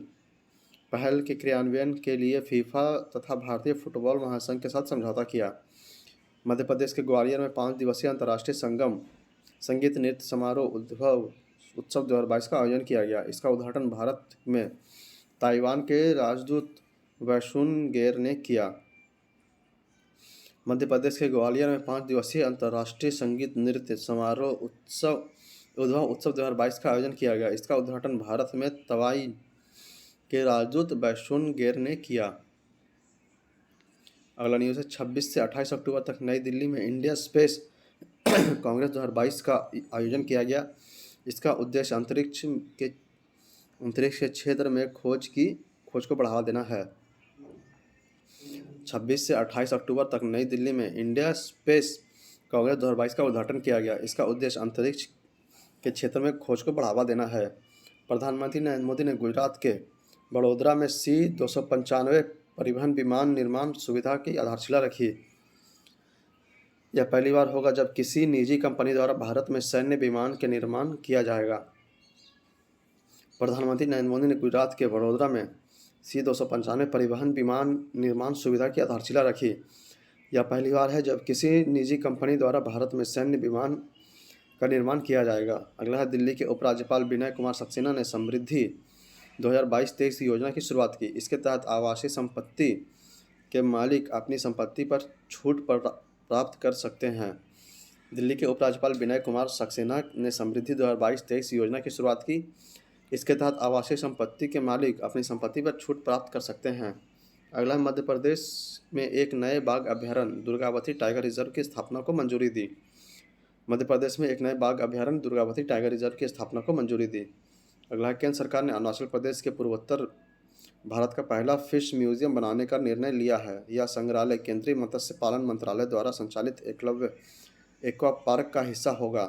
पहल के क्रियान्वयन के लिए फीफा तथा भारतीय फुटबॉल महासंघ के साथ समझौता किया। मध्य प्रदेश के ग्वालियर में 5 दिवसीय अंतर्राष्ट्रीय संगीत नृत्य समारोह उत्सव 2022 का आयोजन किया गया। इसका उद्घाटन भारत में ताइवान के राजदूत वैशुन गेर ने किया। मध्य प्रदेश के ग्वालियर में 5 दिवसीय अंतर्राष्ट्रीय संगीत नृत्य समारोह उत्सव 2022 का आयोजन किया गया। इसका उद्घाटन भारत में तवाई के राजदूत वैशुन गेर ने किया। अगला न्यूज़ है, 26 से 28 अक्टूबर तक नई दिल्ली में इंडिया स्पेस कांग्रेस 2022 का आयोजन किया गया। इसका उद्देश्य अंतरिक्ष के क्षेत्र में खोज को बढ़ावा देना है। 26 से 28 अक्टूबर तक नई दिल्ली में इंडिया स्पेस कांग्रेस 2022 का उद्घाटन किया गया। इसका उद्देश्य अंतरिक्ष के क्षेत्र में खोज को बढ़ावा देना है। प्रधानमंत्री नरेंद्र मोदी ने गुजरात के बड़ोदरा में C-295 परिवहन विमान निर्माण सुविधा की आधारशिला रखी। यह पहली बार होगा जब किसी निजी कंपनी द्वारा भारत में सैन्य विमान के निर्माण किया जाएगा। प्रधानमंत्री नरेंद्र मोदी ने गुजरात के बड़ोदरा में C-295 परिवहन विमान निर्माण सुविधा की आधारशिला रखी। यह पहली बार है जब किसी निजी कंपनी द्वारा भारत में सैन्य विमान का निर्माण किया जाएगा। अगला है, दिल्ली के उपराज्यपाल विनय कुमार सक्सेना ने समृद्धि 2022-23 योजना की शुरुआत की। इसके तहत आवासीय संपत्ति के मालिक अपनी संपत्ति पर छूट प्राप्त कर सकते हैं। दिल्ली के उपराज्यपाल विनय कुमार सक्सेना ने समृद्धि 2022-23 योजना की शुरुआत की। इसके तहत आवासीय संपत्ति के मालिक अपनी संपत्ति पर छूट प्राप्त कर सकते हैं। अगला, मध्य प्रदेश में एक नए बाघ अभयारण्य दुर्गावती टाइगर रिजर्व की स्थापना को मंजूरी दी। मध्य प्रदेश में एक नए बाघ अभयारण्य दुर्गावती टाइगर रिजर्व की स्थापना को मंजूरी दी। अगला, केंद्र सरकार ने अरुणाचल प्रदेश के पूर्वोत्तर भारत का पहला फिश म्यूजियम बनाने का निर्णय लिया है। यह संग्रहालय केंद्रीय मत्स्य पालन मंत्रालय द्वारा संचालित एकलव्य एक्वा पार्क का हिस्सा होगा।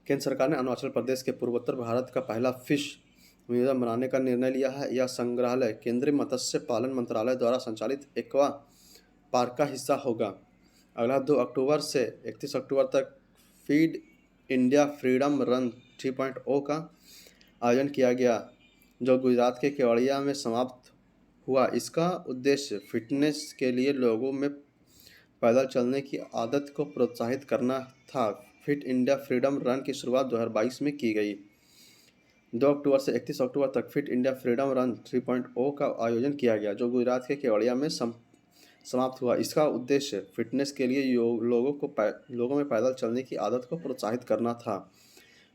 केंद्र सरकार ने अरुणाचल प्रदेश के पूर्वोत्तर भारत का पहला फिश म्यूजियम बनाने का निर्णय लिया है। यह संग्रहालय केंद्रीय मत्स्य पालन मंत्रालय द्वारा संचालित एक्वा पार्क का हिस्सा होगा। अगला, 2 अक्टूबर से 31 अक्टूबर तक फीड इंडिया फ्रीडम रन 3.0 का आयोजन किया गया, जो गुजरात के केवड़िया में समाप्त हुआ। इसका उद्देश्य फिटनेस के लिए लोगों में पैदल चलने की आदत को प्रोत्साहित करना था। फिट इंडिया फ्रीडम रन की शुरुआत 2022 में की गई। 2 अक्टूबर से 31 अक्टूबर तक फिट इंडिया फ्रीडम रन 3.0 का आयोजन किया गया, जो गुजरात के केवड़िया में समाप्त हुआ। इसका उद्देश्य फिटनेस के लिए लोगों में पैदल चलने की आदत को प्रोत्साहित करना था।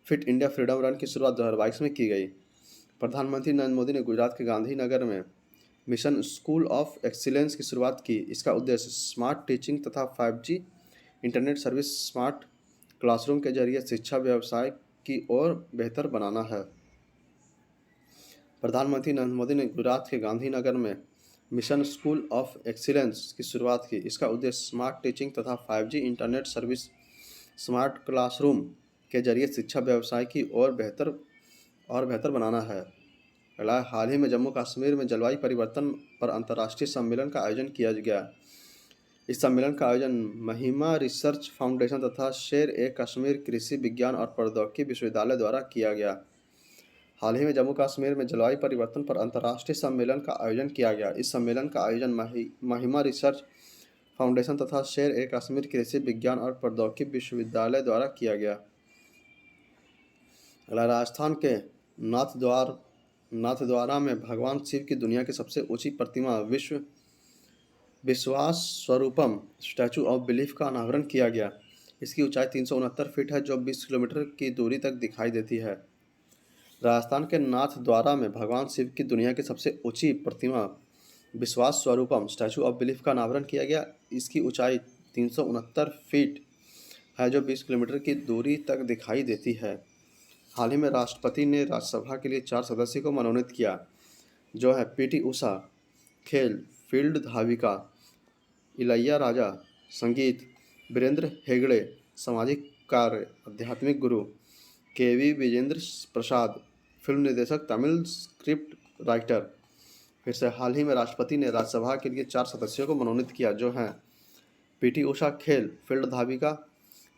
फिट इंडिया फ्रीडम रन की शुरुआत 2022 में की गई। प्रधानमंत्री नरेंद्र मोदी ने गुजरात के गांधीनगर में मिशन स्कूल ऑफ एक्सीलेंस की शुरुआत की। इसका उद्देश्य स्मार्ट टीचिंग तथा 5G internet service smart classroom के जरिए शिक्षा व्यवसाय की ओर बेहतर बनाना है। प्रधानमंत्री नरेंद्र मोदी ने गुजरात के गांधीनगर में मिशन स्कूल ऑफ एक्सीलेंस की शुरुआत की। इसका उद्देश्य स्मार्ट टीचिंग तथा 5G internet service smart classroom के जरिए शिक्षा व्यवसाय की ओर बेहतर बनाना है। अगला, हाल ही में जम्मू कश्मीर में जलवायु परिवर्तन पर अंतर्राष्ट्रीय सम्मेलन का आयोजन किया गया। इस सम्मेलन का आयोजन महिमा रिसर्च फाउंडेशन तथा शेर-ए-कश्मीर कृषि विज्ञान और प्रौद्योगिकी विश्वविद्यालय द्वारा किया गया। हाल ही में जम्मू कश्मीर में जलवायु परिवर्तन पर अंतर्राष्ट्रीय सम्मेलन का आयोजन किया गया। इस सम्मेलन का आयोजन महिमा रिसर्च फाउंडेशन तथा शेर-ए-कश्मीर कृषि विज्ञान और प्रौद्योगिकी विश्वविद्यालय द्वारा किया गया। अगला, राजस्थान के नाथद्वारा में भगवान शिव की दुनिया की सबसे ऊंची प्रतिमा विश्वास स्वरूपम स्टैचू ऑफ बिलीफ का अनावरण किया गया। इसकी ऊंचाई 369 फीट है, जो 20 किलोमीटर की दूरी तक दिखाई देती है। राजस्थान के नाथद्वारा में भगवान शिव की दुनिया की सबसे ऊंची प्रतिमा विश्वास स्वरूपम स्टैचू ऑफ बिलीफ का अनावरण किया गया। इसकी ऊंचाई 369 फीट है, जो 20 किलोमीटर की दूरी तक दिखाई देती है। हाल ही में राष्ट्रपति ने राज्यसभा के लिए 4 सदस्यों को मनोनीत किया, जो है पीटी उषा खेल, फील्ड धाविका, इलैया राजा संगीत, वीरेंद्र हेगड़े सामाजिक कार्य, आध्यात्मिक गुरु, केवी विजेंद्र प्रसाद फिल्म निर्देशक, तमिल स्क्रिप्ट राइटर। फिर से, हाल ही में राष्ट्रपति ने राज्यसभा के लिए 4 सदस्यों को मनोनीत किया, जो हैं पीटी उषा खेल, फील्ड धाविका,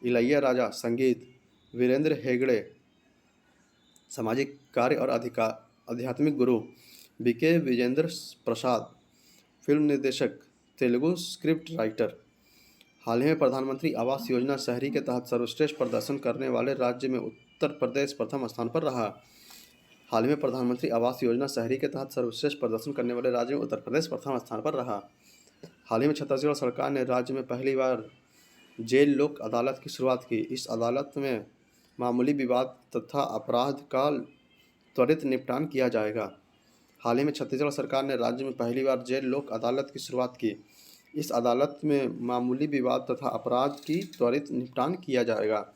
इलैया राजा संगीत, वीरेंद्र हेगड़े सामाजिक कार्य और आध्यात्मिक गुरु, बीके विजेंद्र प्रसाद फिल्म निर्देशक, तेलुगु स्क्रिप्ट राइटर। हाल ही में प्रधानमंत्री आवास योजना शहरी के तहत सर्वश्रेष्ठ प्रदर्शन करने वाले राज्य में उत्तर प्रदेश प्रथम स्थान पर रहा। हाल ही में प्रधानमंत्री आवास योजना शहरी के तहत सर्वश्रेष्ठ प्रदर्शन करने वाले राज्य में उत्तर प्रदेश प्रथम स्थान पर रहा। हाल ही में छत्तीसगढ़ सरकार ने राज्य में पहली बार जेल लोक अदालत की शुरुआत की। इस अदालत में मामूली विवाद तथा अपराध का त्वरित निपटान किया जाएगा। हाल ही में छत्तीसगढ़ सरकार ने राज्य में पहली बार जेल लोक अदालत की शुरुआत की। इस अदालत में मामूली विवाद तथा अपराध की त्वरित निपटान किया जाएगा।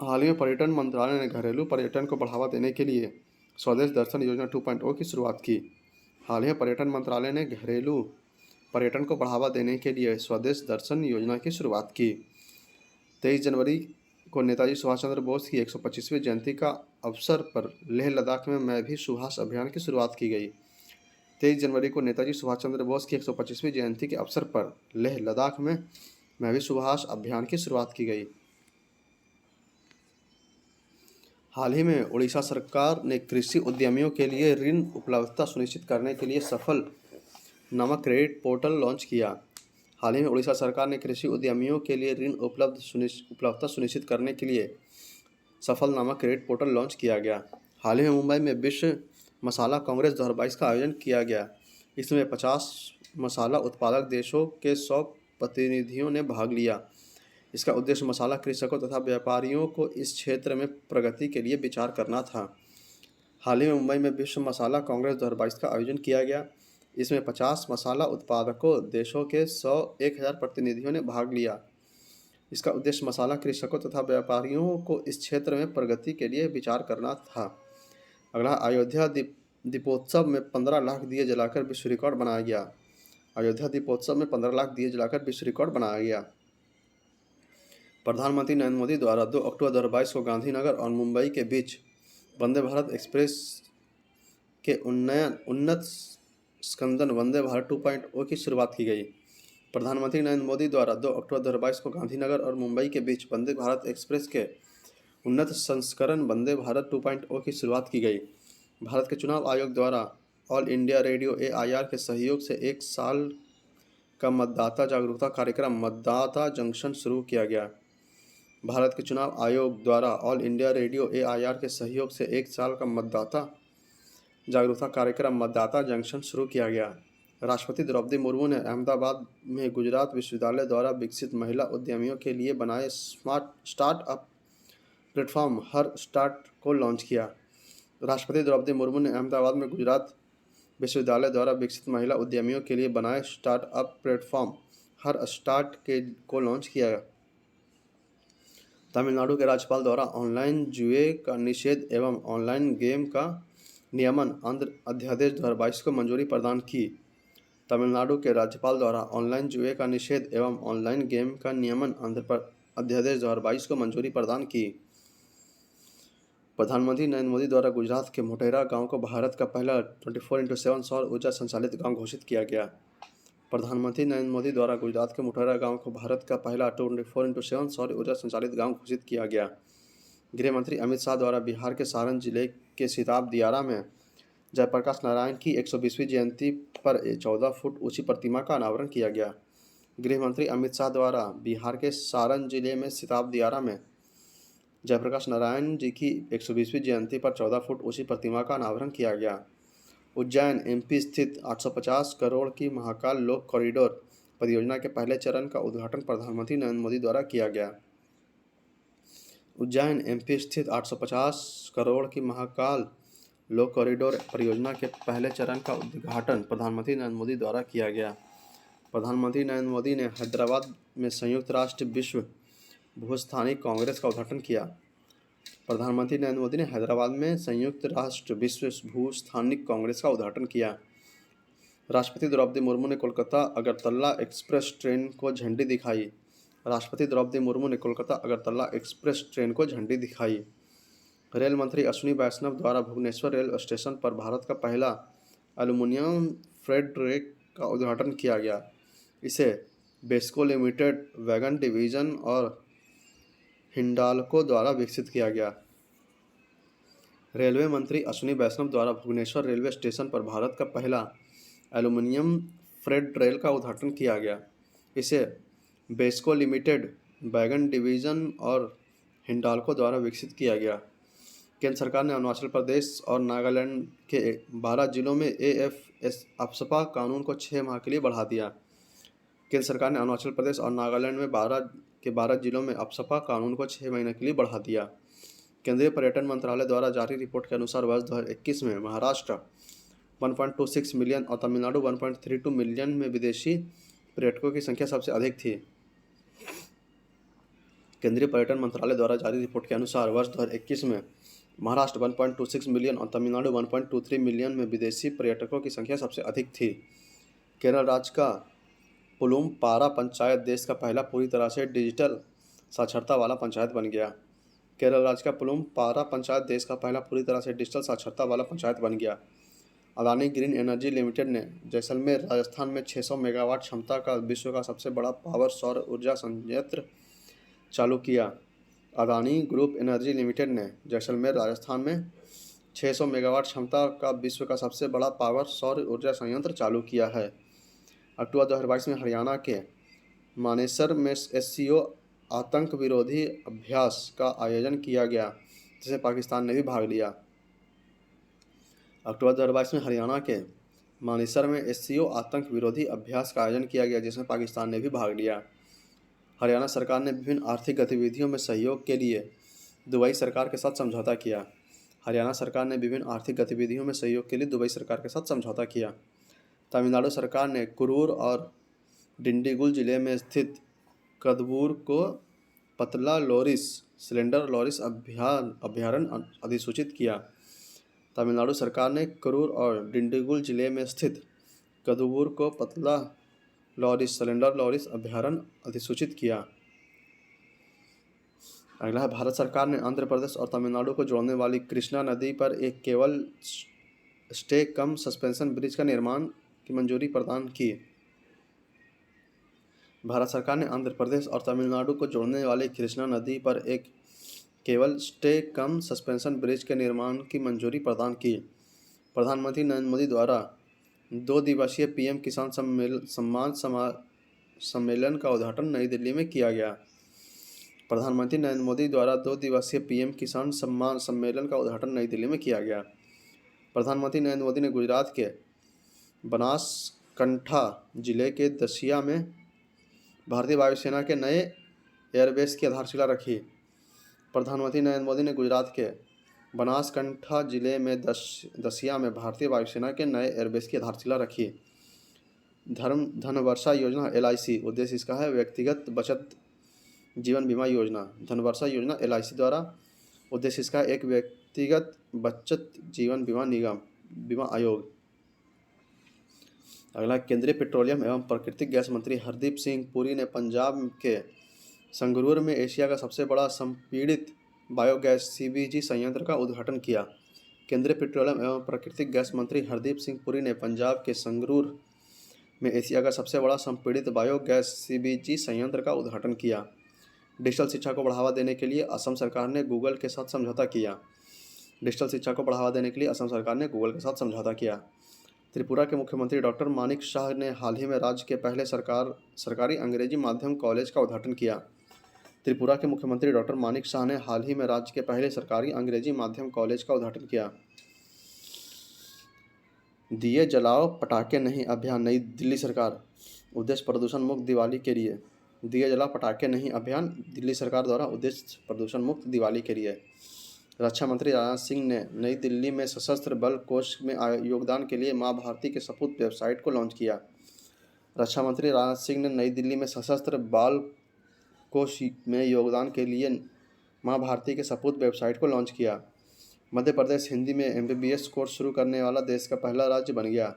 हाल ही में पर्यटन मंत्रालय ने घरेलू पर्यटन को बढ़ावा देने के लिए स्वदेश दर्शन योजना 2.0 की शुरुआत की। हाल ही में पर्यटन मंत्रालय ने घरेलू पर्यटन को बढ़ावा देने के लिए स्वदेश दर्शन योजना की शुरुआत की। 23 जनवरी को नेताजी सुभाष चंद्र बोस की 125वीं जयंती का अवसर पर लेह लद्दाख में मैं भी सुभाष अभियान की शुरुआत की गई। 23 जनवरी को नेताजी सुभाष चंद्र बोस की 125वीं जयंती के अवसर पर लेह लद्दाख में मैं भी सुभाष अभियान की शुरुआत की गई। हाल ही में उड़ीसा सरकार ने कृषि उद्यमियों के लिए ऋण उपलब्धता सुनिश्चित करने के लिए सफल नामक क्रेडिट पोर्टल लॉन्च किया। हाल ही में उड़ीसा सरकार ने कृषि उद्यमियों के लिए ऋण उपलब्धता सुनिश्चित करने के लिए सफल नामक क्रेडिट पोर्टल लॉन्च किया गया। हाल ही में मुंबई में विश्व मसाला कांग्रेस 2022 का आयोजन किया गया। इसमें 50 मसाला उत्पादक देशों के 100 प्रतिनिधियों ने भाग लिया। इसका उद्देश्य मसाला कृषकों तथा व्यापारियों को इस क्षेत्र में प्रगति के लिए विचार करना था। हाल ही में मुंबई में विश्व मसाला कांग्रेस 2022 का आयोजन किया गया। इसमें 50 मसाला उत्पादकों देशों के 100-1000 प्रतिनिधियों ने भाग लिया। इसका उद्देश्य मसाला कृषकों तथा व्यापारियों को इस क्षेत्र में प्रगति के लिए विचार करना था। अगला, अयोध्या दीपोत्सव में 15 लाख दिए जलाकर विश्व रिकॉर्ड बनाया गया। अयोध्या दीपोत्सव में 15 लाख दिए जलाकर विश्व रिकॉर्ड बनाया गया। प्रधानमंत्री नरेंद्र मोदी द्वारा 2 अक्टूबर 2022 को गांधीनगर और मुंबई के बीच वंदे भारत एक्सप्रेस के उन्नत स्कंदन वंदे भारत 2.0 की शुरुआत की गई। प्रधानमंत्री नरेंद्र मोदी द्वारा 2 अक्टूबर 2022 को गांधीनगर और मुंबई के बीच वंदे भारत एक्सप्रेस के उन्नत संस्करण वंदे भारत 2.0 की शुरुआत की गई। भारत के चुनाव आयोग द्वारा ऑल इंडिया रेडियो AIR के सहयोग से 1 साल का मतदाता जागरूकता कार्यक्रम मतदाता जंक्शन शुरू किया गया। भारत के चुनाव आयोग द्वारा ऑल इंडिया रेडियो AIR के सहयोग से 1 साल का मतदाता जागरूकता कार्यक्रम मतदाता जंक्शन शुरू किया गया। राष्ट्रपति द्रौपदी मुर्मू ने अहमदाबाद में गुजरात विश्वविद्यालय द्वारा विकसित महिला उद्यमियों के लिए बनाए स्टार्टअप प्लेटफॉर्म हर स्टार्ट को लॉन्च किया। राष्ट्रपति द्रौपदी मुर्मू ने अहमदाबाद में गुजरात विश्वविद्यालय द्वारा विकसित महिला उद्यमियों के लिए बनाए स्टार्टअप प्लेटफॉर्म हर स्टार्ट को लॉन्च किया। तमिलनाडु के राज्यपाल द्वारा ऑनलाइन जुए का निषेध एवं ऑनलाइन गेम का नियमन अध्यादेश 2022 को मंजूरी प्रदान की। तमिलनाडु के राज्यपाल द्वारा ऑनलाइन जुए का निषेध एवं ऑनलाइन गेम का नियमन अध्यादेश 2022 को मंजूरी प्रदान की। प्रधानमंत्री नरेंद्र मोदी द्वारा गुजरात के मोटेरा गांव को भारत का पहला 24x7 सौर ऊर्जा संचालित गांव घोषित किया गया। प्रधानमंत्री नरेंद्र मोदी द्वारा गुजरात के मोटेरा गांव को भारत का पहला 24x7 सौर ऊर्जा संचालित गांव घोषित किया गया। गृह मंत्री अमित शाह द्वारा बिहार के सारण जिले के सिताब दियारा में जयप्रकाश नारायण की 120वीं जयंती पर 14 फुट ऊंची प्रतिमा का अनावरण किया गया। गृह मंत्री अमित शाह द्वारा बिहार के सारण जिले में सिताब दियारा में जयप्रकाश नारायण जी की 120वीं जयंती पर 14 फुट ऊंची प्रतिमा का अनावरण किया गया। उज्जैन MP स्थित 850 करोड़ की महाकाल लोक कॉरिडोर परियोजना के पहले चरण का उद्घाटन प्रधानमंत्री नरेंद्र मोदी द्वारा किया गया। उज्जैन MP स्थित 850 करोड़ की महाकाल लोक कॉरिडोर परियोजना के पहले चरण का उद्घाटन प्रधानमंत्री नरेंद्र मोदी द्वारा किया गया। प्रधानमंत्री नरेंद्र मोदी ने हैदराबाद में संयुक्त राष्ट्र विश्व भूस्थानिक कांग्रेस का उद्घाटन किया। प्रधानमंत्री नरेंद्र मोदी ने हैदराबाद में संयुक्त राष्ट्र विश्व भूस्थानिक कांग्रेस का उद्घाटन किया। राष्ट्रपति द्रौपदी मुर्मू ने कोलकाता अगरतला एक्सप्रेस ट्रेन को झंडी दिखाई। राष्ट्रपति द्रौपदी मुर्मू ने कोलकाता अगरतला एक्सप्रेस ट्रेन को झंडी दिखाई। रेल मंत्री अश्विनी वैष्णव द्वारा भुवनेश्वर रेल स्टेशन पर भारत का पहला एल्युमिनियम फ्रेट ट्रेन का उद्घाटन किया गया। इसे बेस्को लिमिटेड, वैगन डिवीजन और हिंडाल्को द्वारा विकसित किया गया। रेलवे मंत्री अश्विनी वैष्णव द्वारा भुवनेश्वर रेलवे स्टेशन पर भारत का पहला एल्युमिनियम फ्रेट रेल का उद्घाटन किया गया। इसे बेस्को लिमिटेड, वैगन डिवीजन और हिंडाल्को द्वारा विकसित किया गया। केंद्र सरकार ने अरुणाचल प्रदेश और नागालैंड के 12 जिलों में AFSPA कानून को 6 माह के लिए बढ़ा दिया। केंद्र सरकार ने अरुणाचल प्रदेश और नागालैंड में 12 जिलों में अफसपा कानून को 6 महीने के लिए बढ़ा दिया। केंद्रीय पर्यटन मंत्रालय द्वारा जारी रिपोर्ट के अनुसार वर्ष 2021 में महाराष्ट्र 1.26 मिलियन और तमिलनाडु 1.32 मिलियन में विदेशी पर्यटकों की संख्या सबसे अधिक थी। केंद्रीय पर्यटन मंत्रालय द्वारा जारी रिपोर्ट के अनुसार वर्ष 2021 में महाराष्ट्र 1.26 मिलियन और तमिलनाडु 1.23 मिलियन में विदेशी पर्यटकों की संख्या सबसे अधिक थी। केरल राज्य का पुलुमपारा पंचायत देश का पहला पूरी तरह से डिजिटल साक्षरता वाला पंचायत बन गया। केरल राज्य का पुलुमपारा पंचायत देश का पहला पूरी तरह से डिजिटल साक्षरता वाला पंचायत बन गया। अदानी ग्रीन एनर्जी लिमिटेड ने जैसलमेर राजस्थान में 600 मेगावाट क्षमता का विश्व का सबसे बड़ा पावर सौर ऊर्जा संयंत्र चालू किया। अदानी ग्रुप एनर्जी लिमिटेड ने जैसलमेर राजस्थान में 600 मेगावाट क्षमता का विश्व का सबसे बड़ा पावर सौर ऊर्जा संयंत्र चालू किया है। अक्टूबर 2022 में हरियाणा के मानेसर में SCO आतंक विरोधी अभ्यास का आयोजन किया गया, जिसे पाकिस्तान ने भी भाग लिया। अक्टूबर 2022 में हरियाणा के मानेसर में एससीओ आतंक विरोधी अभ्यास का आयोजन किया गया, जिसमें पाकिस्तान ने भी भाग लिया। हरियाणा सरकार ने विभिन्न आर्थिक गतिविधियों में सहयोग के लिए दुबई सरकार के साथ समझौता किया। हरियाणा सरकार ने विभिन्न आर्थिक गतिविधियों में सहयोग के लिए दुबई सरकार के साथ समझौता किया। तमिलनाडु सरकार ने कुरूर और डिंडीगुल जिले में स्थित कदबूर को पतला लोरिस सिलेंडर लॉरिस अभयारण्य अधिसूचित किया। तमिलनाडु सरकार ने करूर और डिंडीगुल जिले में स्थित कदबूर को पतला लॉरिस सिलेंडर लॉरिस अभयारण्य अधिसूचित किया। अगला है, भारत सरकार ने आंध्र प्रदेश और तमिलनाडु को जोड़ने वाली कृष्णा नदी पर एक केवल स्टे कम सस्पेंशन ब्रिज का निर्माण की मंजूरी प्रदान की। भारत सरकार ने आंध्र प्रदेश और तमिलनाडु को जोड़ने वाली कृष्णा नदी पर एक केवल स्टे कम सस्पेंशन ब्रिज के निर्माण की मंजूरी प्रदान की। प्रधानमंत्री नरेंद्र मोदी द्वारा 2 दिवसीय पीएम किसान सम्मान सम्मेलन का उद्घाटन नई दिल्ली में किया गया। प्रधानमंत्री नरेंद्र मोदी द्वारा 2 दिवसीय पीएम किसान सम्मान सम्मेलन का उद्घाटन नई दिल्ली में किया गया। प्रधानमंत्री नरेंद्र मोदी ने गुजरात के बनासकंठा जिले के दसिया में भारतीय वायुसेना के नए एयरबेस की आधारशिला रखी। प्रधानमंत्री नरेंद्र मोदी ने गुजरात के बनासकंठा जिले में दसिया में भारतीय वायुसेना के नए एयरबेस की आधारशिला रखी। धनवर्षा योजना LIC, उद्देश्य इसका है व्यक्तिगत बचत जीवन बीमा योजना। धनवर्षा योजना LIC द्वारा उद्देश्य इसका एक व्यक्तिगत बचत जीवन बीमा आयोग। अगला, केंद्रीय पेट्रोलियम एवं प्राकृतिक गैस मंत्री हरदीप सिंह पुरी ने पंजाब के संगरूर में एशिया का सबसे बड़ा संपीड़ित बायोगैस CBG संयंत्र का उद्घाटन किया। केंद्रीय पेट्रोलियम एवं प्राकृतिक गैस मंत्री हरदीप सिंह पुरी ने पंजाब के संगरूर में एशिया का सबसे बड़ा संपीड़ित बायोगैस CBG संयंत्र का उद्घाटन किया। डिजिटल शिक्षा को बढ़ावा देने के लिए असम सरकार ने गूगल के साथ समझौता किया। डिजिटल शिक्षा को बढ़ावा देने के लिए असम सरकार ने गूगल के साथ समझौता किया। त्रिपुरा के मुख्यमंत्री डॉक्टर मानिक शाह ने हाल ही में राज्य के पहले सरकारी अंग्रेजी माध्यम कॉलेज का उद्घाटन किया। त्रिपुरा के मुख्यमंत्री डॉक्टर मानिक शाह ने हाल ही में राज्य के पहले सरकारी अंग्रेजी माध्यम कॉलेज का उद्घाटन किया। दिए जलाओ पटाखे नहीं अभियान नई दिल्ली सरकार, उद्देश्य प्रदूषण मुक्त दिवाली के लिए। दिए जलाओ पटाखे नहीं अभियान दिल्ली सरकार द्वारा उद्देश्य प्रदूषण मुक्त दिवाली के लिए। रक्षा मंत्री राजनाथ सिंह ने नई दिल्ली में सशस्त्र बल कोष में योगदान के लिए मां भारती के सपूत वेबसाइट को लॉन्च किया। रक्षा मंत्री राजनाथ सिंह ने नई दिल्ली में सशस्त्र बल कोष में योगदान के लिए मां भारती के सपूत वेबसाइट को लॉन्च किया। मध्य प्रदेश हिंदी में MBBS कोर्स शुरू करने वाला देश का पहला राज्य बन गया।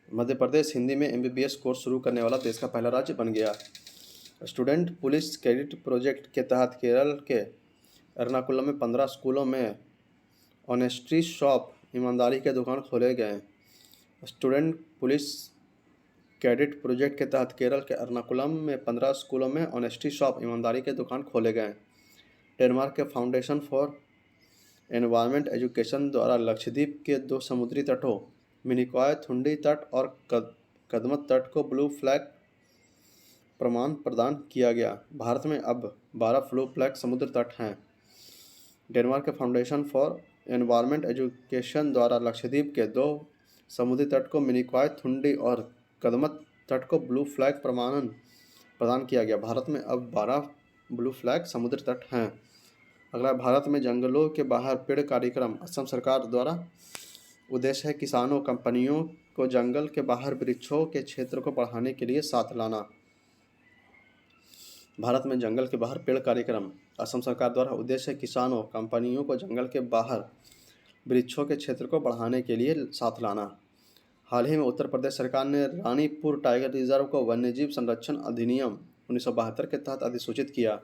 मध्य प्रदेश हिंदी में MBBS कोर्स शुरू करने वाला देश का पहला राज्य बन गया। स्टूडेंट पुलिस क्रेडिट प्रोजेक्ट के तहत केरल के एर्नाकुलम में 15 स्कूलों में ऑनेस्टी शॉप ईमानदारी के दुकान खोले गए। स्टूडेंट पुलिस क्रेडिट प्रोजेक्ट के तहत केरल के एर्नाकुलम में 15 स्कूलों में ऑनेस्टी शॉप ईमानदारी के दुकान खोले गए। डेनमार्क के फाउंडेशन फॉर एनवायरमेंट एजुकेशन द्वारा लक्षद्वीप के 2 समुद्री तटों मिनिकॉय थुंडी तट और कदमत तट को ब्लू फ्लैग प्रमाण प्रदान किया गया। भारत में अब 12 ब्लू फ्लैग समुद्र तट हैं। डेनमार्क के फाउंडेशन फॉर एनवायरमेंट एजुकेशन द्वारा लक्षद्वीप के 2 समुद्री तट को मिनिकॉय थुंडी और कदमत तट को ब्लू फ्लैग प्रमाणन प्रदान किया गया। भारत में अब 12 ब्लू फ्लैग समुद्र तट हैं। अगला, भारत में जंगलों के बाहर पेड़ कार्यक्रम असम सरकार द्वारा उद्देश्य है किसानों कंपनियों को जंगल के बाहर वृक्षों के क्षेत्र को बढ़ाने के लिए साथ लाना। भारत में जंगल के बाहर पेड़ कार्यक्रम असम सरकार द्वारा उद्देश्य है किसानों कंपनियों को जंगल के बाहर वृक्षों के क्षेत्र को बढ़ाने के लिए साथ लाना। हाल ही में उत्तर प्रदेश सरकार ने रानीपुर टाइगर रिजर्व को वन्यजीव संरक्षण अधिनियम 1972 के तहत अधिसूचित किया।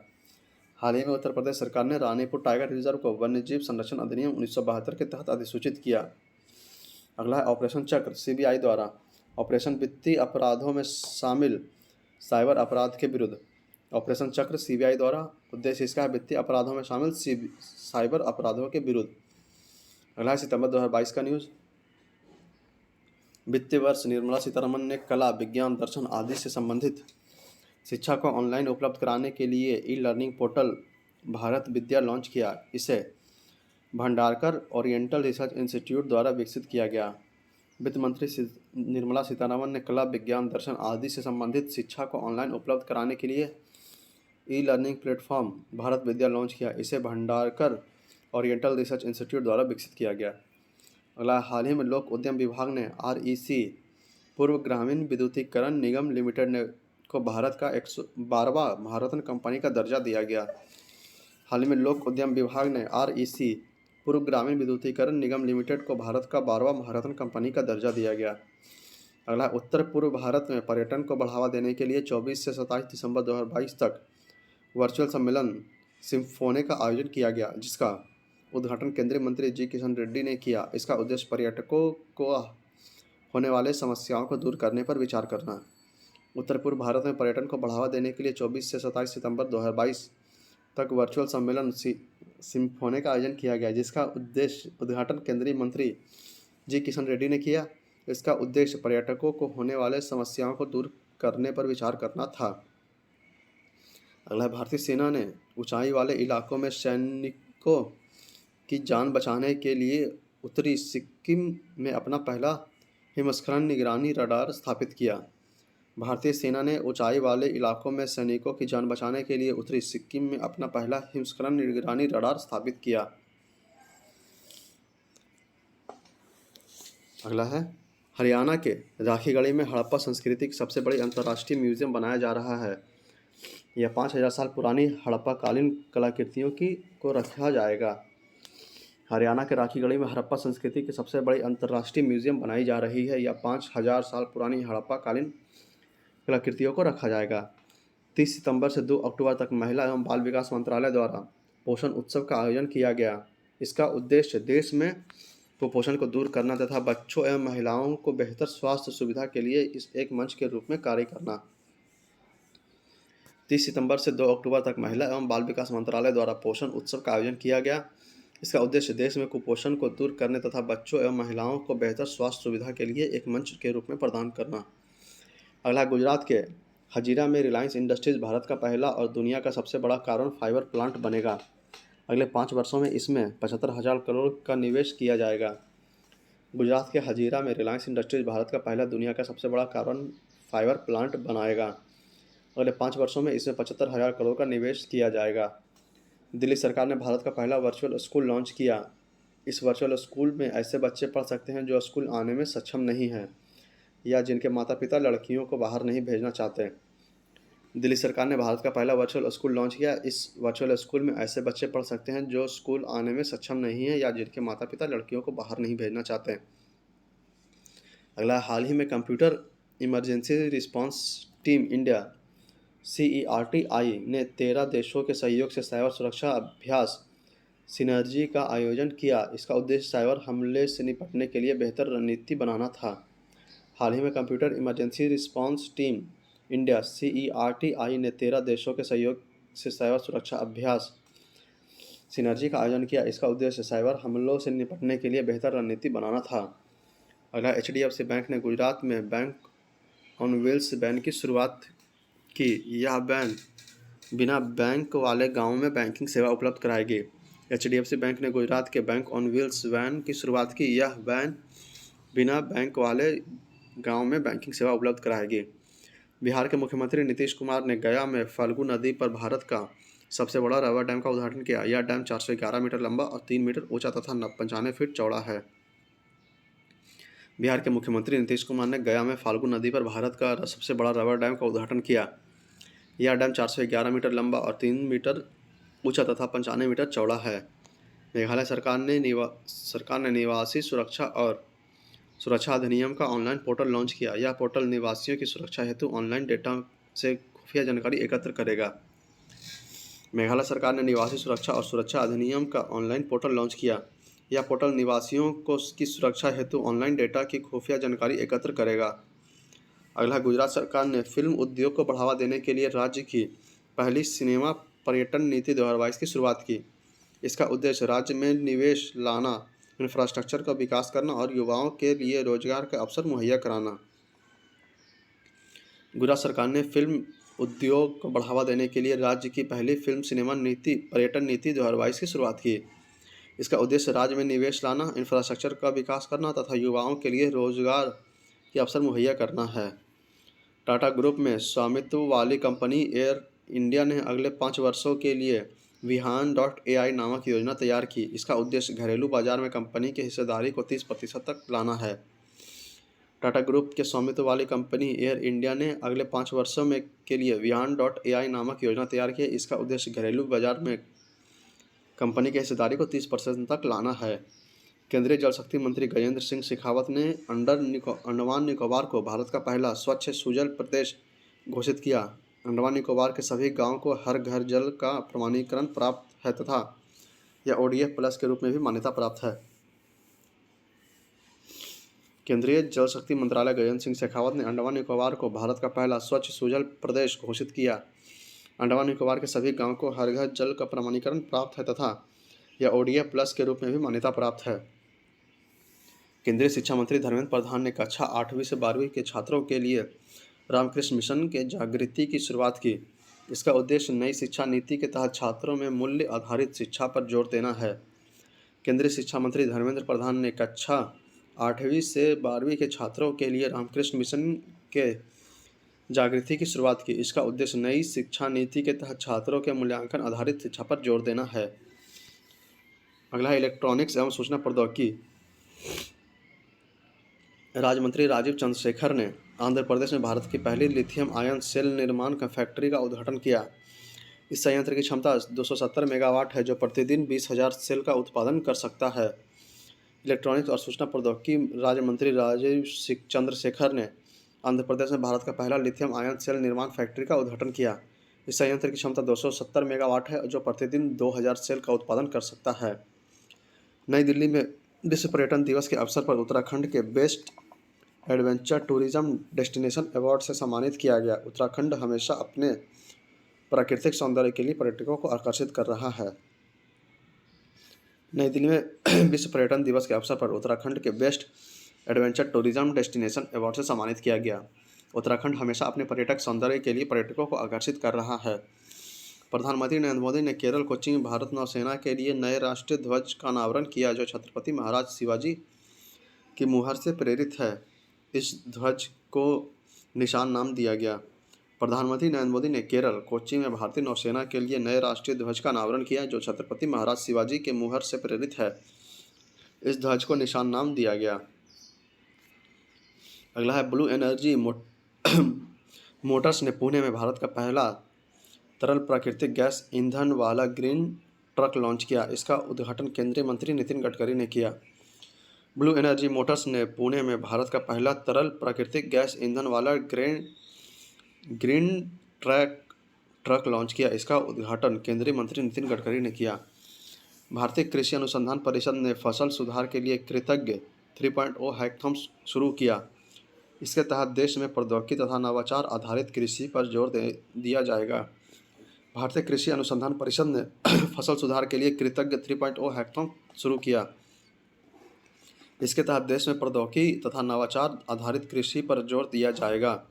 हाल ही में उत्तर प्रदेश सरकार ने रानीपुर टाइगर रिजर्व को वन्यजीव संरक्षण अधिनियम 1972 के तहत अधिसूचित किया। अगला है, ऑपरेशन चक्र CBI द्वारा ऑपरेशन वित्तीय अपराधों में शामिल साइबर अपराध के विरुद्ध। ऑपरेशन चक्र CBI द्वारा उद्देश्य इसका है वित्तीय अपराधों में शामिल साइबर अपराधों के विरुद्ध। अगला है, सितंबर 2022 का न्यूज़। वित्तीय वर्ष निर्मला सीतारमण ने कला, विज्ञान, दर्शन आदि से संबंधित शिक्षा को ऑनलाइन उपलब्ध कराने के लिए ई-लर्निंग पोर्टल भारत विद्या लॉन्च किया। इसे भंडारकर ओरिएंटल रिसर्च इंस्टीट्यूट द्वारा विकसित किया गया। वित्त मंत्री निर्मला सीतारमण ने कला, विज्ञान, दर्शन आदि से संबंधित शिक्षा को ऑनलाइन उपलब्ध कराने के लिए ई लर्निंग प्लेटफॉर्म भारत विद्या लॉन्च किया। इसे भंडारकर ओरिएंटल रिसर्च इंस्टीट्यूट द्वारा विकसित किया गया। अगला, हाल ही में लोक उद्यम विभाग ने REC पूर्व ग्रामीण विद्युतीकरण निगम लिमिटेड को भारत का 112वां महारत्न कंपनी का दर्जा दिया गया। हाल ही में लोक उद्यम विभाग ने REC पूर्व ग्रामीण विद्युतीकरण निगम लिमिटेड को भारत का 12वां महारत्न कंपनी का दर्जा दिया गया। अगला, उत्तर पूर्व भारत में पर्यटन को बढ़ावा देने के लिए 24 से 27 दिसंबर 2022 तक वर्चुअल सम्मेलन सिम्फोनी का आयोजन किया गया, जिसका उद्घाटन केंद्रीय मंत्री जी किशन रेड्डी ने किया। इसका उद्देश्य पर्यटकों को होने वाले समस्याओं को दूर करने पर विचार करना। उत्तर पूर्व भारत में पर्यटन को बढ़ावा देने के लिए 24 से 27 सितंबर 2022 तक वर्चुअल सम्मेलन सिम्फोनी का आयोजन किया गया, जिसका उद्घाटन केंद्रीय मंत्री जी किशन रेड्डी ने किया। इसका उद्देश्य पर्यटकों को होने वाले समस्याओं को दूर करने पर विचार करना था। अगला, भारतीय सेना ने ऊंचाई वाले इलाकों में सैनिकों की जान बचाने के लिए उत्तरी सिक्किम में अपना पहला हिमस्खलन निगरानी रडार स्थापित किया। भारतीय सेना ने ऊंचाई वाले इलाकों में सैनिकों की जान बचाने के लिए उत्तरी सिक्किम में अपना पहला हिमस्खलन निगरानी रडार स्थापित किया। अगला है, हरियाणा के राखीगढ़ी में हड़प्पा संस्कृति की सबसे बड़ी अंतर्राष्ट्रीय म्यूजियम बनाया जा रहा है। यह 5000 साल पुरानी हड़प्पा कालीन कलाकृतियों को रखा जाएगा। हरियाणा के राखीगढ़ी में हड़प्पा संस्कृति की सबसे बड़ी अंतर्राष्ट्रीय म्यूजियम बनाई जा रही है। यह 5000 साल पुरानी हड़प्पा कालीन कलाकृतियों को रखा जाएगा। 30 सितंबर से 2 अक्टूबर तक महिला एवं बाल विकास मंत्रालय द्वारा पोषण उत्सव का आयोजन किया गया। इसका उद्देश्य देश में कुपोषण को दूर करना तथा बच्चों एवं महिलाओं को बेहतर स्वास्थ्य सुविधा के लिए इस एक मंच के रूप में कार्य करना। 30 सितंबर से 2 अक्टूबर तक महिला एवं बाल विकास मंत्रालय द्वारा पोषण उत्सव का आयोजन किया गया। इसका उद्देश्य देश में कुपोषण को दूर करने तथा बच्चों एवं महिलाओं को बेहतर स्वास्थ्य सुविधा के लिए एक मंच के रूप में प्रदान करना। अगला, गुजरात के हजीरा में रिलायंस इंडस्ट्रीज भारत का पहला और दुनिया का सबसे बड़ा कार्बन फाइबर प्लांट बनेगा। अगले 5 वर्षों में इसमें 75,000 करोड़ का निवेश किया जाएगा। गुजरात के हजीरा में रिलायंस इंडस्ट्रीज भारत का पहला दुनिया का सबसे बड़ा कार्बन फाइबर प्लांट बनाएगा। अगले 5 वर्षों में इसमें 75,000 करोड़ का निवेश किया जाएगा। दिल्ली सरकार ने भारत का पहला वर्चुअल स्कूल लॉन्च किया। इस वर्चुअल स्कूल में ऐसे बच्चे पढ़ सकते हैं जो स्कूल आने में सक्षम नहीं हैं या जिनके माता पिता लड़कियों को बाहर नहीं भेजना चाहते। दिल्ली सरकार ने भारत का पहला वर्चुअल स्कूल लॉन्च किया। इस वर्चुअल स्कूल में ऐसे बच्चे पढ़ सकते हैं जो स्कूल आने में सक्षम नहीं हैं या जिनके माता पिता लड़कियों को बाहर नहीं भेजना चाहते। अगला, हाल ही में computer emergency response team India CERTI ने 13 देशों के सहयोग से साइबर सुरक्षा अभ्यास सिनर्जी का आयोजन किया। इसका उद्देश्य साइबर हमले से निपटने के लिए बेहतर रणनीति बनाना था। हाल ही में computer emergency response team India CERTI ने 13 देशों के सहयोग से साइबर सुरक्षा अभ्यास सिनर्जी का आयोजन किया। इसका उद्देश्य साइबर हमलों से निपटने के लिए बेहतर रणनीति बनाना था। अगला, HDFC बैंक ने गुजरात में बैंक ऑन व्हील्स वैन की शुरुआत की। यह वैन बिना बैंक वाले गाँव में बैंकिंग सेवा उपलब्ध कराएगी। HDFC बैंक ने गुजरात के बैंक ऑन व्हील्स वैन की शुरुआत की। यह वैन बिना बैंक वाले गांव में बैंकिंग सेवा उपलब्ध कराएगी। बिहार के मुख्यमंत्री नीतीश कुमार ने गया में फल्गु नदी पर भारत का सबसे बड़ा रबर डैम का उद्घाटन किया। यह डैम 411 मीटर लंबा और 3 मीटर ऊंचा तथा 95 फीट चौड़ा है। बिहार के मुख्यमंत्री नीतीश कुमार ने गया में फाल्गु नदी पर भारत का सबसे बड़ा रबर डैम का उद्घाटन किया। यह डैम 411 मीटर लंबा और 3 मीटर ऊंचा तथा 95 मीटर चौड़ा है। मेघालय सरकार ने निवासी सुरक्षा अधिनियम का ऑनलाइन पोर्टल लॉन्च किया। यह पोर्टल निवासियों की सुरक्षा हेतु ऑनलाइन डेटा से खुफिया जानकारी एकत्र करेगा। मेघालय सरकार ने निवासी सुरक्षा और सुरक्षा अधिनियम का ऑनलाइन पोर्टल लॉन्च किया। यह पोर्टल निवासियों की सुरक्षा हेतु ऑनलाइन डेटा की खुफिया जानकारी एकत्र करेगा। अगला, गुजरात सरकार ने फिल्म उद्योग को बढ़ावा देने के लिए राज्य की पहली सिनेमा पर्यटन नीति 2022 की शुरुआत की। इसका उद्देश्य राज्य में निवेश लाना, इंफ्रास्ट्रक्चर का विकास करना और युवाओं के लिए रोजगार के अवसर मुहैया कराना। गुजरात सरकार ने फिल्म उद्योग को बढ़ावा देने के लिए राज्य की पहली फिल्म सिनेमा नीति पर्यटन नीति 2022 की शुरुआत की। इसका उद्देश्य राज्य में निवेश लाना, इंफ्रास्ट्रक्चर का विकास करना तथा युवाओं के लिए रोजगार के अवसर मुहैया करना है। टाटा ग्रुप में स्वामित्व वाली कंपनी एयर इंडिया ने अगले 5 वर्षों के लिए विहान.ai नामक योजना तैयार की। इसका उद्देश्य घरेलू बाजार में कंपनी की हिस्सेदारी को 30% तक लाना है। टाटा ग्रुप के स्वामित्व वाली कंपनी एयर इंडिया ने अगले 5 वर्षों में के लिए विहान.ai नामक योजना तैयार की। इसका उद्देश्य घरेलू बाजार में कंपनी की हिस्सेदारी को 30% तक लाना है। केंद्रीय जल शक्ति मंत्री गजेंद्र सिंह शेखावत ने अंडमान निकोबार को भारत का पहला स्वच्छ सुजल प्रदेश घोषित किया। अंडमान निकोबार के सभी गांवों को हर घर जल का प्रमाणीकरण प्राप्त है तथा यह ODF प्लस के रूप में भी मान्यता प्राप्त है। केंद्रीय जल शक्ति मंत्रालय गजेंद्र सिंह शेखावत ने अंडमान निकोबार को भारत का पहला स्वच्छ सुजल प्रदेश घोषित किया। अंडमान निकोबार के सभी गांवों को हर घर जल का प्रमाणीकरण प्राप्त है तथा यह ODF प्लस के रूप में भी मान्यता प्राप्त है। केंद्रीय शिक्षा मंत्री धर्मेंद्र प्रधान ने कक्षा 8वीं से 12वीं के छात्रों के लिए रामकृष्ण मिशन के जागृति की शुरुआत की। इसका उद्देश्य नई शिक्षा नीति के तहत छात्रों में मूल्य आधारित शिक्षा पर जोर देना है। केंद्रीय शिक्षा मंत्री धर्मेंद्र प्रधान ने कक्षा 8वीं से 12वीं के छात्रों के लिए रामकृष्ण मिशन के जागृति की शुरुआत की। इसका उद्देश्य नई शिक्षा नीति के तहत छात्रों के मूल्यांकन आधारित शिक्षा पर जोर देना है। अगला है इलेक्ट्रॉनिक्स एवं सूचना प्रौद्योगिकी राज्य मंत्री राजीव चंद्रशेखर ने आंध्र प्रदेश में भारत की पहली लिथियम आयन सेल निर्माण का फैक्ट्री का उद्घाटन किया। इस संयंत्र की क्षमता 270 मेगावाट है जो प्रतिदिन 20,000 सेल का उत्पादन कर सकता है। इलेक्ट्रॉनिक्स और सूचना प्रौद्योगिकी राज्य मंत्री राजीव चंद्रशेखर ने आंध्र प्रदेश में भारत का पहला लिथियम आयन सेल निर्माण फैक्ट्री का उद्घाटन किया। इस संयंत्र की क्षमता 270 मेगावाट है जो प्रतिदिन 2,000 सेल का उत्पादन कर सकता है। नई दिल्ली में विश्व पर्यटन दिवस के अवसर पर उत्तराखंड के best adventure tourism destination award से सम्मानित किया गया। उत्तराखंड हमेशा अपने प्राकृतिक सौंदर्य के लिए पर्यटकों को आकर्षित कर रहा है। नई दिल्ली में विश्व पर्यटन दिवस के अवसर पर उत्तराखंड के best adventure tourism destination award से सम्मानित किया गया। उत्तराखंड हमेशा अपने पर्यटक सौंदर्य के लिए पर्यटकों को आकर्षित कर रहा है। प्रधानमंत्री नरेंद्र मोदी ने केरल कोच्चि में भारत नौसेना के लिए नए राष्ट्रीय ध्वज का अनावरण किया जो छत्रपति महाराज शिवाजी की मुहर से प्रेरित है। इस ध्वज को निशान नाम दिया गया। प्रधानमंत्री नरेंद्र मोदी ने केरल कोच्चि में भारतीय नौसेना के लिए नए राष्ट्रीय ध्वज का अनावरण किया जो छत्रपति महाराज शिवाजी के मुहर से प्रेरित है। इस ध्वज को निशान नाम दिया गया। अगला है ब्लू एनर्जी मोटर्स ने पुणे में भारत का पहला तरल प्राकृतिक गैस ईंधन वाला ग्रीन ट्रक लॉन्च किया। इसका उद्घाटन केंद्रीय मंत्री नितिन गडकरी ने किया। ब्लू एनर्जी मोटर्स ने पुणे में भारत का पहला तरल प्राकृतिक गैस ईंधन वाला ग्रीन ट्रक लॉन्च किया। इसका उद्घाटन केंद्रीय मंत्री नितिन गडकरी ने किया। भारतीय कृषि अनुसंधान परिषद ने फसल सुधार के लिए कृतज्ञ 3.0 हैकाथॉन शुरू किया। इसके तहत देश में प्रौद्योगिकी तथा नवाचार आधारित कृषि पर जोर दिया जाएगा। भारतीय कृषि अनुसंधान परिषद ने फसल सुधार के लिए कृतज्ञ 3.0 हैकाथॉन शुरू किया। इसके तहत देश में प्रौद्योगिकी तथा नवाचार आधारित कृषि पर जोर दिया जाएगा।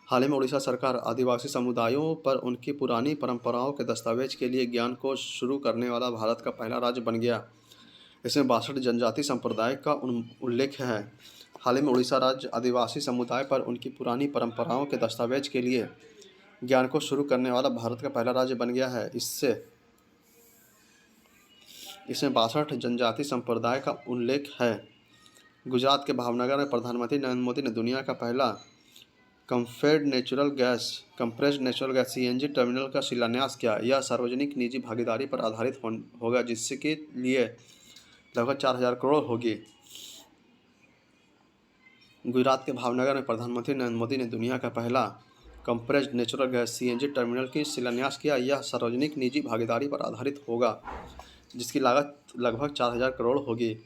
हाल ही में उड़ीसा सरकार आदिवासी समुदायों पर उनकी पुरानी परंपराओं के दस्तावेज के लिए ज्ञान कोश शुरू करने वाला भारत का पहला राज्य बन गया। इसमें 62 जनजाति संप्रदाय का उल्लेख है। हाल ही में उड़ीसा राज्य आदिवासी समुदाय पर उनकी पुरानी परंपराओं के दस्तावेज के लिए ज्ञान कोश शुरू करने वाला भारत का पहला राज्य बन गया है। इसमें 62 जनजाति संप्रदाय का उल्लेख है। गुजरात के भावनगर में प्रधानमंत्री नरेंद्र मोदी ने दुनिया का पहला compressed natural gas CNG terminal का शिलान्यास किया। यह सार्वजनिक निजी भागीदारी पर आधारित होगा जिसके लिए लगभग 4,000 करोड़ होगी। गुजरात के भावनगर में प्रधानमंत्री नरेंद्र मोदी ने दुनिया का पहला compressed natural gas CNG terminal की शिलान्यास किया। यह सार्वजनिक निजी भागीदारी पर आधारित होगा जिसकी लागत लगभग 4,000 करोड़ होगी।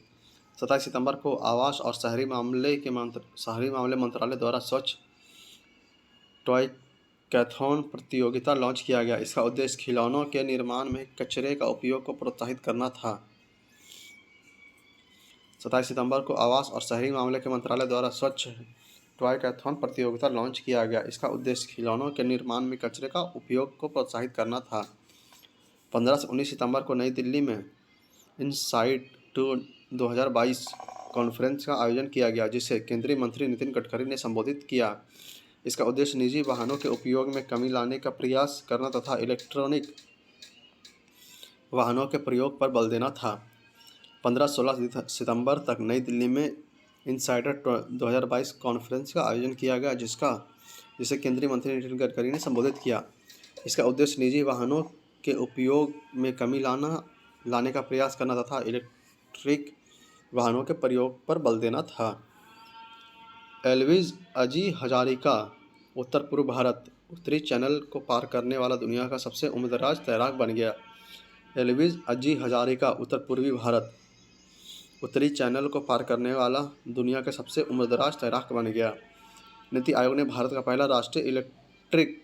27 सितंबर को आवास और शहरी मामले मंत्रालय द्वारा स्वच्छ टॉयकैथॉन प्रतियोगिता लॉन्च किया गया। इसका उद्देश्य खिलौनों के निर्माण में कचरे का उपयोग को प्रोत्साहित करना था। 27 सितंबर को आवास और शहरी मामले के मंत्रालय द्वारा स्वच्छ टॉयकैथॉन प्रतियोगिता लॉन्च किया गया। इसका उद्देश्य खिलौनों के निर्माण में कचरे का उपयोग को प्रोत्साहित करना था। 15 से 19 सितंबर को नई दिल्ली में इनसाइट टू 2022 कॉन्फ्रेंस का आयोजन किया गया, जिसे केंद्रीय मंत्री नितिन गडकरी ने संबोधित किया। इसका उद्देश्य निजी वाहनों के उपयोग में कमी लाने का प्रयास करना तथा इलेक्ट्रॉनिक वाहनों के प्रयोग पर बल देना था। 15-16 सितंबर तक नई दिल्ली में इनसाइडर 2022 कॉन्फ्रेंस का आयोजन किया गया, जिसे केंद्रीय मंत्री नितिन गडकरी ने संबोधित किया। इसका उद्देश्य निजी वाहनों के उपयोग में कमी लाने का प्रयास करना तथा इलेक्ट्रिक वाहनों के प्रयोग पर बल देना था। एल्विस अजी हजारिका उत्तर पूर्व भारत उत्तरी चैनल को पार करने वाला दुनिया का सबसे उम्रदराज तैराक बन गया। एल्विस अजी हजारिका उत्तर पूर्वी भारत उत्तरी चैनल को पार करने वाला दुनिया का सबसे उम्रदराज तैराक बन गया। नीति आयोग ने भारत का पहला राष्ट्रीय इलेक्ट्रिक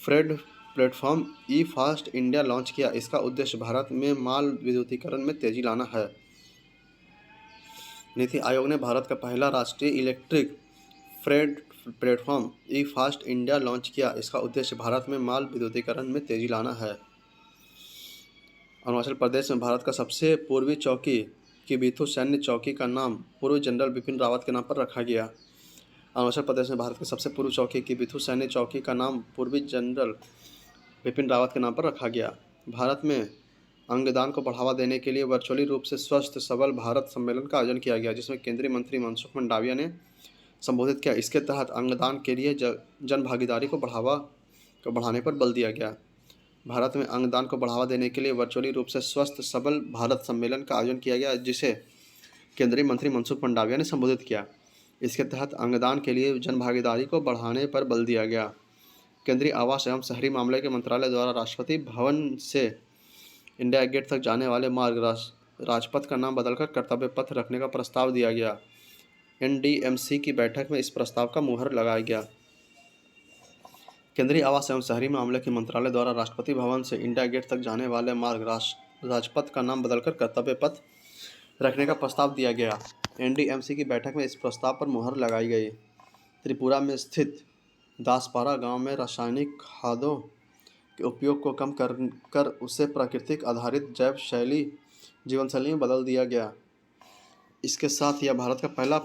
फ्रेट प्लेटफॉर्म ई फास्ट इंडिया लॉन्च किया। इसका उद्देश्य भारत में माल विद्युतीकरण में तेजी लाना है। नीति आयोग ने भारत का पहला राष्ट्रीय इलेक्ट्रिक फ्रेट प्लेटफॉर्म ई फास्ट इंडिया लॉन्च किया। इसका उद्देश्य भारत में माल विद्युतीकरण में तेजी लाना है। अरुणाचल प्रदेश में भारत का सबसे पूर्वी चौकी किबिथु सैन्य चौकी का नाम पूर्व जनरल बिपिन रावत के नाम पर रखा गया। अरुणाचल प्रदेश में भारत के सबसे पूर्व चौकी किबिथु सैन्य चौकी का नाम पूर्वी जनरल बिपिन रावत के नाम पर रखा गया। भारत में अंगदान को बढ़ावा देने के लिए वर्चुअली रूप से स्वस्थ सबल भारत सम्मेलन का आयोजन किया गया, जिसमें केंद्रीय मंत्री मनसुख मंडाविया ने संबोधित किया। इसके तहत अंगदान के लिए जन भागीदारी को बढ़ाने पर बल दिया गया। भारत में अंगदान को बढ़ावा देने के लिए वर्चुअली रूप से स्वस्थ सबल भारत सम्मेलन का आयोजन किया गया, जिसे केंद्रीय मंत्री मनसुख मंडाविया ने संबोधित किया। इसके तहत अंगदान के लिए जन भागीदारी को बढ़ाने पर बल दिया गया। केंद्रीय आवास एवं शहरी मामले के मंत्रालय द्वारा राष्ट्रपति भवन से इंडिया गेट तक जाने वाले मार्ग राजपथ का नाम बदलकर कर्तव्य पथ रखने का प्रस्ताव दिया गया। NDMC की बैठक में इस प्रस्ताव का मुहर लगाया गया। केंद्रीय आवास एवं शहरी मामले के मंत्रालय द्वारा राष्ट्रपति भवन से इंडिया गेट तक जाने वाले मार्ग राजपथ का नाम बदलकर कर्तव्य पथ रखने का प्रस्ताव दिया गया। NDMC की बैठक में इस प्रस्ताव पर मुहर लगाई गई। त्रिपुरा में स्थित दासपारा गांव में रासायनिक खादों के उपयोग को कम कर उसे प्राकृतिक आधारित जीवन शैली में बदल दिया गया। इसके साथ यह भारत का पहला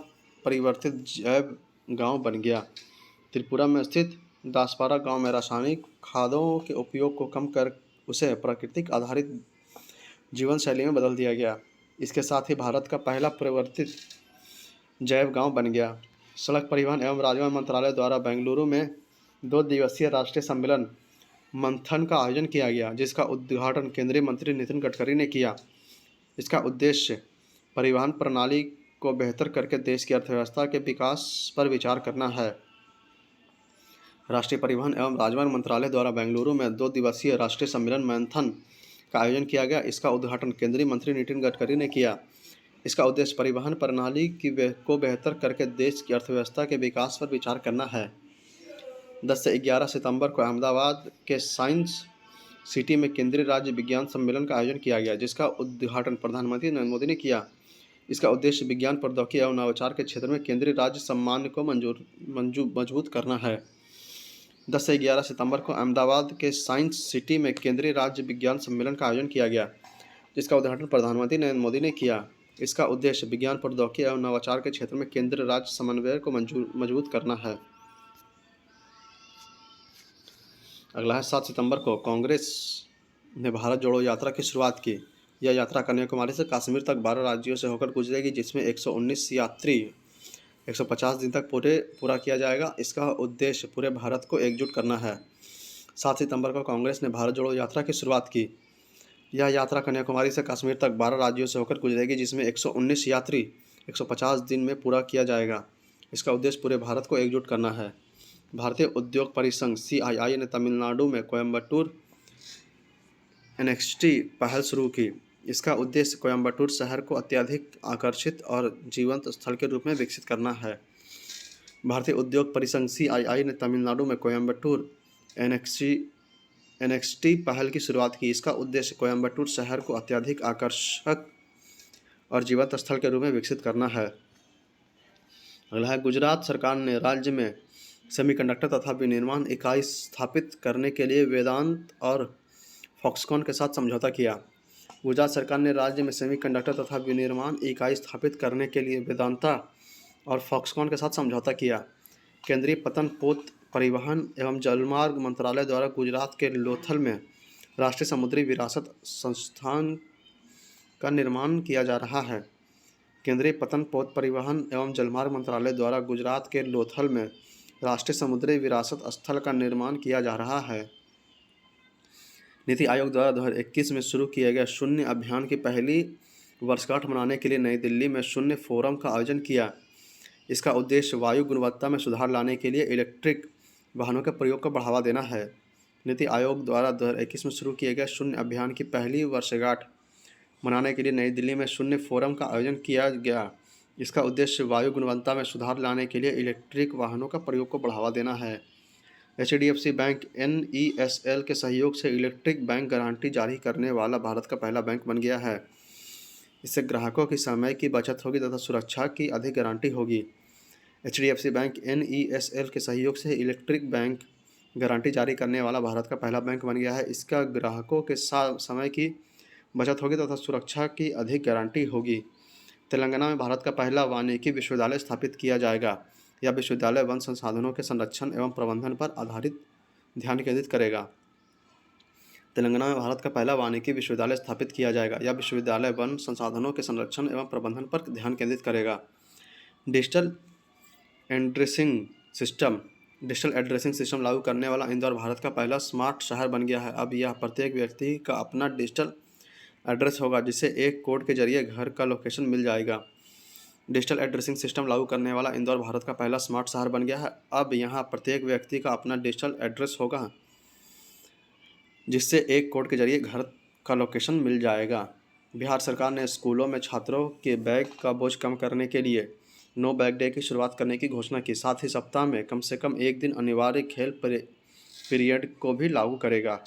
परिवर्तित जैव गांव बन गया। त्रिपुरा में स्थित दासपारा गांव में रासायनिक खादों के उपयोग को कम कर उसे प्राकृतिक आधारित जीवन शैली में बदल दिया गया। इसके साथ ही भारत का पहला परिवर्तित जैव गांव बन गया। सड़क परिवहन एवं राजमार्ग मंत्रालय द्वारा बेंगलुरु में 2 दिवसीय राष्ट्रीय सम्मेलन मंथन का आयोजन किया गया, जिसका उद्घाटन केंद्रीय मंत्री नितिन गडकरी ने किया। इसका उद्देश्य परिवहन प्रणाली को बेहतर करके देश की अर्थव्यवस्था के विकास पर विचार करना है। राष्ट्रीय परिवहन एवं राजमार्ग मंत्रालय द्वारा बेंगलुरु में 2 दिवसीय राष्ट्रीय सम्मेलन मंथन का आयोजन किया गया। इसका उद्घाटन केंद्रीय मंत्री नितिन गडकरी ने किया। इसका उद्देश्य परिवहन प्रणाली को बेहतर करके देश की अर्थव्यवस्था के विकास पर विचार करना है। 10 से 11 सितंबर को अहमदाबाद के साइंस सिटी में केंद्रीय राज्य विज्ञान सम्मेलन का आयोजन किया गया, जिसका उद्घाटन प्रधानमंत्री नरेंद्र मोदी ने किया। इसका उद्देश्य विज्ञान प्रौद्योगिकी एवं नवाचार के क्षेत्र में केंद्रीय राज्य सम्मान को मजबूत करना है। 10 से 11 सितंबर को अहमदाबाद के साइंस सिटी में केंद्रीय राज्य विज्ञान सम्मेलन का आयोजन किया गया, जिसका उद्घाटन प्रधानमंत्री नरेंद्र मोदी ने किया। इसका उद्देश्य विज्ञान प्रौद्योगिकी एवं नवाचार के क्षेत्र में केंद्रीय राज्य समन्वय को मजबूत करना है। अगला है 7 सितंबर को कांग्रेस ने भारत जोड़ो यात्रा की शुरुआत की। यह यात्रा कन्याकुमारी से कश्मीर तक 12 राज्यों से होकर गुजरेगी, जिसमें 119 यात्री 150 दिन तक पूरा किया जाएगा। इसका उद्देश्य पूरे भारत को एकजुट करना है। 7 सितंबर को कांग्रेस ने भारत जोड़ो यात्रा की शुरुआत की। यह यात्रा कन्याकुमारी से कश्मीर तक 12 राज्यों से होकर गुजरेगी, जिसमें 119 यात्री 150 दिन में पूरा किया जाएगा। इसका उद्देश्य पूरे भारत को एकजुट करना है। भारतीय उद्योग परिसंघ CII ने तमिलनाडु में कोयम्बटूर NXT पहल शुरू की। इसका उद्देश्य कोयम्बटूर शहर को अत्यधिक आकर्षित और जीवंत स्थल के रूप में विकसित करना है। भारतीय उद्योग परिसंघ CII ने तमिलनाडु में कोयम्बटूर NXT पहल की शुरुआत की। इसका उद्देश्य कोयम्बटूर शहर को अत्यधिक आकर्षक और जीवंत स्थल के रूप में विकसित करना है। अगला है गुजरात सरकार ने राज्य में सेमीकंडक्टर तथा विनिर्माण इकाई स्थापित करने के लिए वेदांत और फॉक्सकॉन के साथ समझौता किया। गुजरात सरकार ने राज्य में सेमीकंडक्टर तथा विनिर्माण इकाई स्थापित करने के लिए वेदांता और फॉक्सकॉन के साथ समझौता किया। केंद्रीय पतन पोत परिवहन एवं जलमार्ग मंत्रालय द्वारा गुजरात के लोथल में राष्ट्रीय समुद्री विरासत संस्थान का निर्माण किया जा रहा है। केंद्रीय पतन पोत परिवहन एवं जलमार्ग मंत्रालय द्वारा गुजरात के लोथल में राष्ट्रीय समुद्री विरासत स्थल का निर्माण किया जा रहा है। नीति आयोग द्वारा 2021 में शुरू किए गए शून्य अभियान की पहली वर्षगांठ मनाने के लिए नई दिल्ली में शून्य फोरम का आयोजन किया। इसका उद्देश्य वायु गुणवत्ता में सुधार लाने के लिए इलेक्ट्रिक वाहनों के प्रयोग को बढ़ावा देना है। नीति आयोग द्वारा 2021 में शुरू किए गए शून्य अभियान की पहली वर्षगांठ मनाने के लिए नई दिल्ली में शून्य फोरम का आयोजन किया गया। इसका उद्देश्य वायु गुणवत्ता में सुधार लाने के लिए इलेक्ट्रिक वाहनों का प्रयोग को बढ़ावा देना है। HDFC बैंक NESL के सहयोग से इलेक्ट्रिक बैंक गारंटी जारी करने वाला भारत का पहला बैंक बन गया है। इससे ग्राहकों की समय की बचत होगी तथा सुरक्षा की अधिक गारंटी होगी। HDFC बैंक NESL के सहयोग से इलेक्ट्रिक बैंक गारंटी जारी करने वाला भारत का पहला बैंक बन गया है। इसका ग्राहकों के समय की बचत होगी तथा सुरक्षा की अधिक गारंटी होगी। तेलंगाना में भारत का पहला वानिकी विश्वविद्यालय स्थापित किया जाएगा। यह विश्वविद्यालय वन संसाधनों के संरक्षण एवं प्रबंधन पर आधारित ध्यान केंद्रित करेगा। तेलंगाना में भारत का पहला वानिकी विश्वविद्यालय स्थापित किया जाएगा। यह विश्वविद्यालय वन संसाधनों के संरक्षण एवं प्रबंधन पर ध्यान केंद्रित करेगा। डिजिटल एड्रेसिंग सिस्टम लागू करने वाला इंदौर भारत का पहला स्मार्ट शहर बन गया है। अब यह प्रत्येक व्यक्ति का अपना डिजिटल एड्रेस होगा, जिससे एक कोड के जरिए घर का लोकेशन मिल जाएगा। डिजिटल एड्रेसिंग सिस्टम लागू करने वाला इंदौर भारत का पहला स्मार्ट शहर बन गया है। अब यहाँ प्रत्येक व्यक्ति का अपना डिजिटल एड्रेस होगा, जिससे एक कोड के जरिए घर का लोकेशन मिल जाएगा। बिहार सरकार ने स्कूलों में छात्रों के बैग का बोझ कम करने के लिए नो बैग डे की शुरुआत करने की घोषणा की। साथ ही सप्ताह में कम से कम एक दिन अनिवार्य खेल पीरियड को भी लागू करेगा।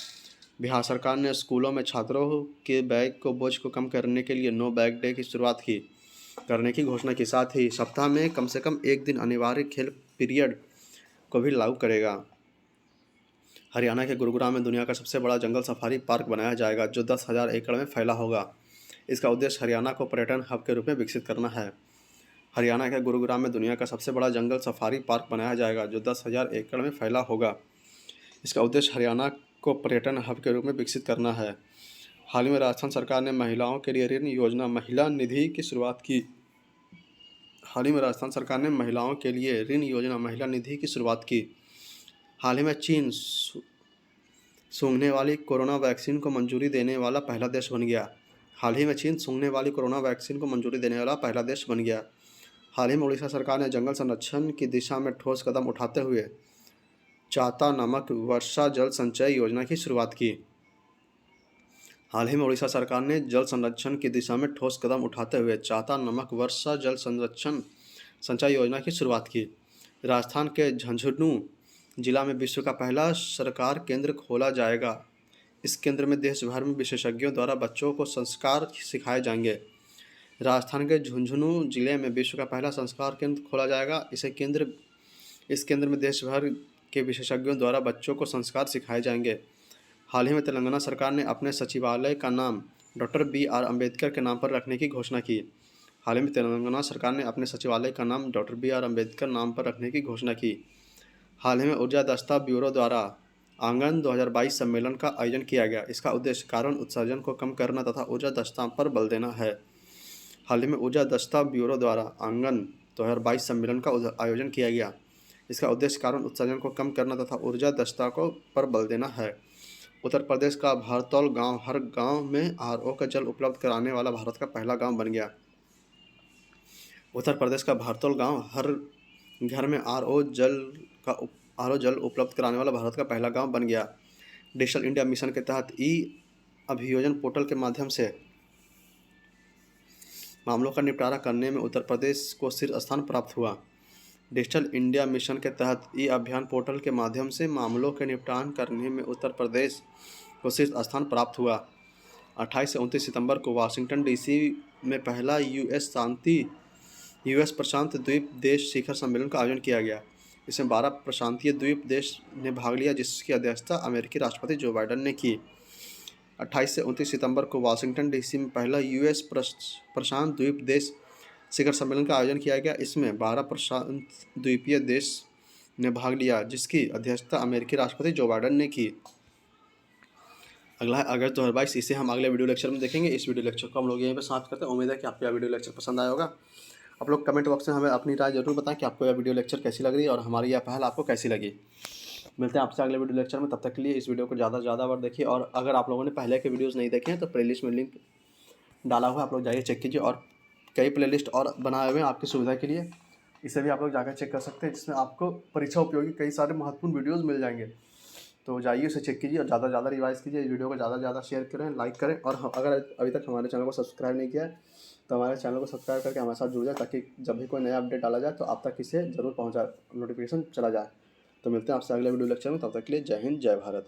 बिहार सरकार ने स्कूलों में छात्रों के बैग को बोझ को कम करने के लिए नो बैग डे की शुरुआत करने की घोषणा की। साथ ही सप्ताह में कम से कम एक दिन अनिवार्य खेल पीरियड को भी लागू करेगा। हरियाणा के गुरुग्राम में दुनिया का सबसे बड़ा जंगल सफारी पार्क बनाया जाएगा, जो 10,000 एकड़ में फैला होगा। इसका उद्देश्य हरियाणा को पर्यटन हब के रूप में विकसित करना है। हरियाणा के गुरुग्राम में दुनिया का सबसे बड़ा जंगल सफारी पार्क बनाया जाएगा, जो 10,000 एकड़ में फैला होगा। इसका उद्देश्य हरियाणा को पर्यटन हब के रूप में विकसित करना है। हाल ही में राजस्थान सरकार ने महिलाओं के लिए ऋण योजना महिला निधि की शुरुआत की। हाल ही में राजस्थान सरकार ने महिलाओं के लिए ऋण योजना महिला निधि की शुरुआत की। हाल ही में चीन सूंघने वाली कोरोना वैक्सीन को मंजूरी देने वाला पहला देश बन गया। हाल ही में चीन सूंघने वाली कोरोना वैक्सीन को मंजूरी देने वाला पहला देश बन गया। हाल ही में उड़ीसा सरकार ने जंगल संरक्षण की दिशा में ठोस कदम उठाते हुए चाता नामक वर्षा जल संचय योजना की शुरुआत की। हाल ही में उड़ीसा सरकार ने जल संरक्षण की दिशा में ठोस कदम उठाते हुए चाता नामक वर्षा जल संरक्षण संचय योजना की शुरुआत की। राजस्थान के झुंझुनू जिला में विश्व का पहला सरकार केंद्र खोला जाएगा। इस केंद्र में देश भर में विशेषज्ञों द्वारा बच्चों को संस्कार सिखाए जाएंगे। राजस्थान के झुंझुनू जिले में विश्व का पहला संस्कार केंद्र खोला जाएगा। इस केंद्र में देश भर के विशेषज्ञों द्वारा बच्चों को संस्कार सिखाए जाएंगे। हाल ही में तेलंगाना सरकार ने अपने सचिवालय का नाम डॉक्टर BR अम्बेडकर के नाम पर रखने की घोषणा की। हाल ही में तेलंगाना सरकार ने अपने सचिवालय का नाम डॉक्टर BR अम्बेडकर नाम पर रखने की घोषणा की। हाल ही में ऊर्जा दस्ता ब्यूरो द्वारा आंगन 2022 सम्मेलन का आयोजन किया गया। इसका उद्देश्य कार्बन उत्सर्जन को कम करना तथा ऊर्जा दक्षता पर बल देना है। हाल ही में ऊर्जा दक्षता ब्यूरो द्वारा आंगन 2022 सम्मेलन का आयोजन किया गया। इसका उद्देश्य कार्बन उत्सर्जन को कम करना तथा ऊर्जा दक्षता पर बल देना है। उत्तर प्रदेश का भरतौल गांव हर गांव में RO का जल उपलब्ध कराने वाला भारत का पहला गांव बन गया। उत्तर प्रदेश का भरतौल गांव हर घर में RO जल उपलब्ध कराने वाला भारत का पहला गांव बन गया। डिजिटल इंडिया मिशन के तहत अभियोजन पोर्टल के माध्यम से मामलों का निपटारा करने में उत्तर प्रदेश को शीर्ष स्थान प्राप्त हुआ। डिजिटल इंडिया मिशन के तहत अभियान पोर्टल के माध्यम से मामलों के निपटान करने में उत्तर प्रदेश को शीर्ष स्थान प्राप्त हुआ। 28 से 29 सितंबर को वाशिंगटन DC में पहला US प्रशांत द्वीप देश शिखर सम्मेलन का आयोजन किया गया। इसमें 12 प्रशांतीय द्वीप देश ने भाग लिया, जिसकी अध्यक्षता अमेरिकी राष्ट्रपति जो बाइडेन ने की। 28 से 29 सितंबर को वाशिंगटन डीसी में पहला यूएस प्रशांत द्वीप देश शिखर सम्मेलन का आयोजन किया गया। इसमें 12 प्रशांत द्वीपीय देश ने भाग लिया, जिसकी अध्यक्षता अमेरिकी राष्ट्रपति जो बाइडेन ने की। अगला है अगस्त 2022। इसे हम अगले वीडियो लेक्चर में देखेंगे। इस वीडियो लेक्चर को हम लोग यहीं पर समाप्त करते हैं। उम्मीद है कि आपको यह वीडियो लेक्चर पसंद आया होगा। आप लोग कमेंट बॉक्स में हमें अपनी राय जरूर बताएं कि आपको यह वीडियो लेक्चर कैसी लग रही है और हमारी यह पहल आपको कैसी लगी। मिलते हैं आपसे अगले वीडियो लेक्चर में। तब तक के लिए इस वीडियो को ज़्यादा से ज़्यादा बार देखिए, और अगर आप लोगों ने पहले के वीडियोज़ नहीं देखे हैं तो प्लेलिस्ट में लिंक डाला हुआ है, आप लोग जाइए चेक कीजिए। और कई प्लेलिस्ट और बनाए हुए हैं आपकी सुविधा के लिए, इसे भी आप लोग जाकर चेक कर सकते हैं, जिसमें आपको परीक्षा उपयोगी कई सारे महत्वपूर्ण वीडियोज़ मिल जाएंगे। तो जाइए उसे चेक कीजिए और ज़्यादा से ज़्यादा रिवाइज कीजिए। इस वीडियो को ज़्यादा से ज़्यादा शेयर करें, लाइक करें, और अगर अभी तक हमारे चैनल को सब्सक्राइब नहीं किया है तो हमारे चैनल को सब्सक्राइब करके हमारे साथ जुड़ जाए, ताकि जब भी कोई नया अपडेट डाला जाए तो आप तक इसे ज़रूर पहुँचा नोटिफिकेशन चला जाए। तो मिलते हैं आपसे अगले वीडियो लेक्चर में। तब तक के लिए जय हिंद, जय भारत।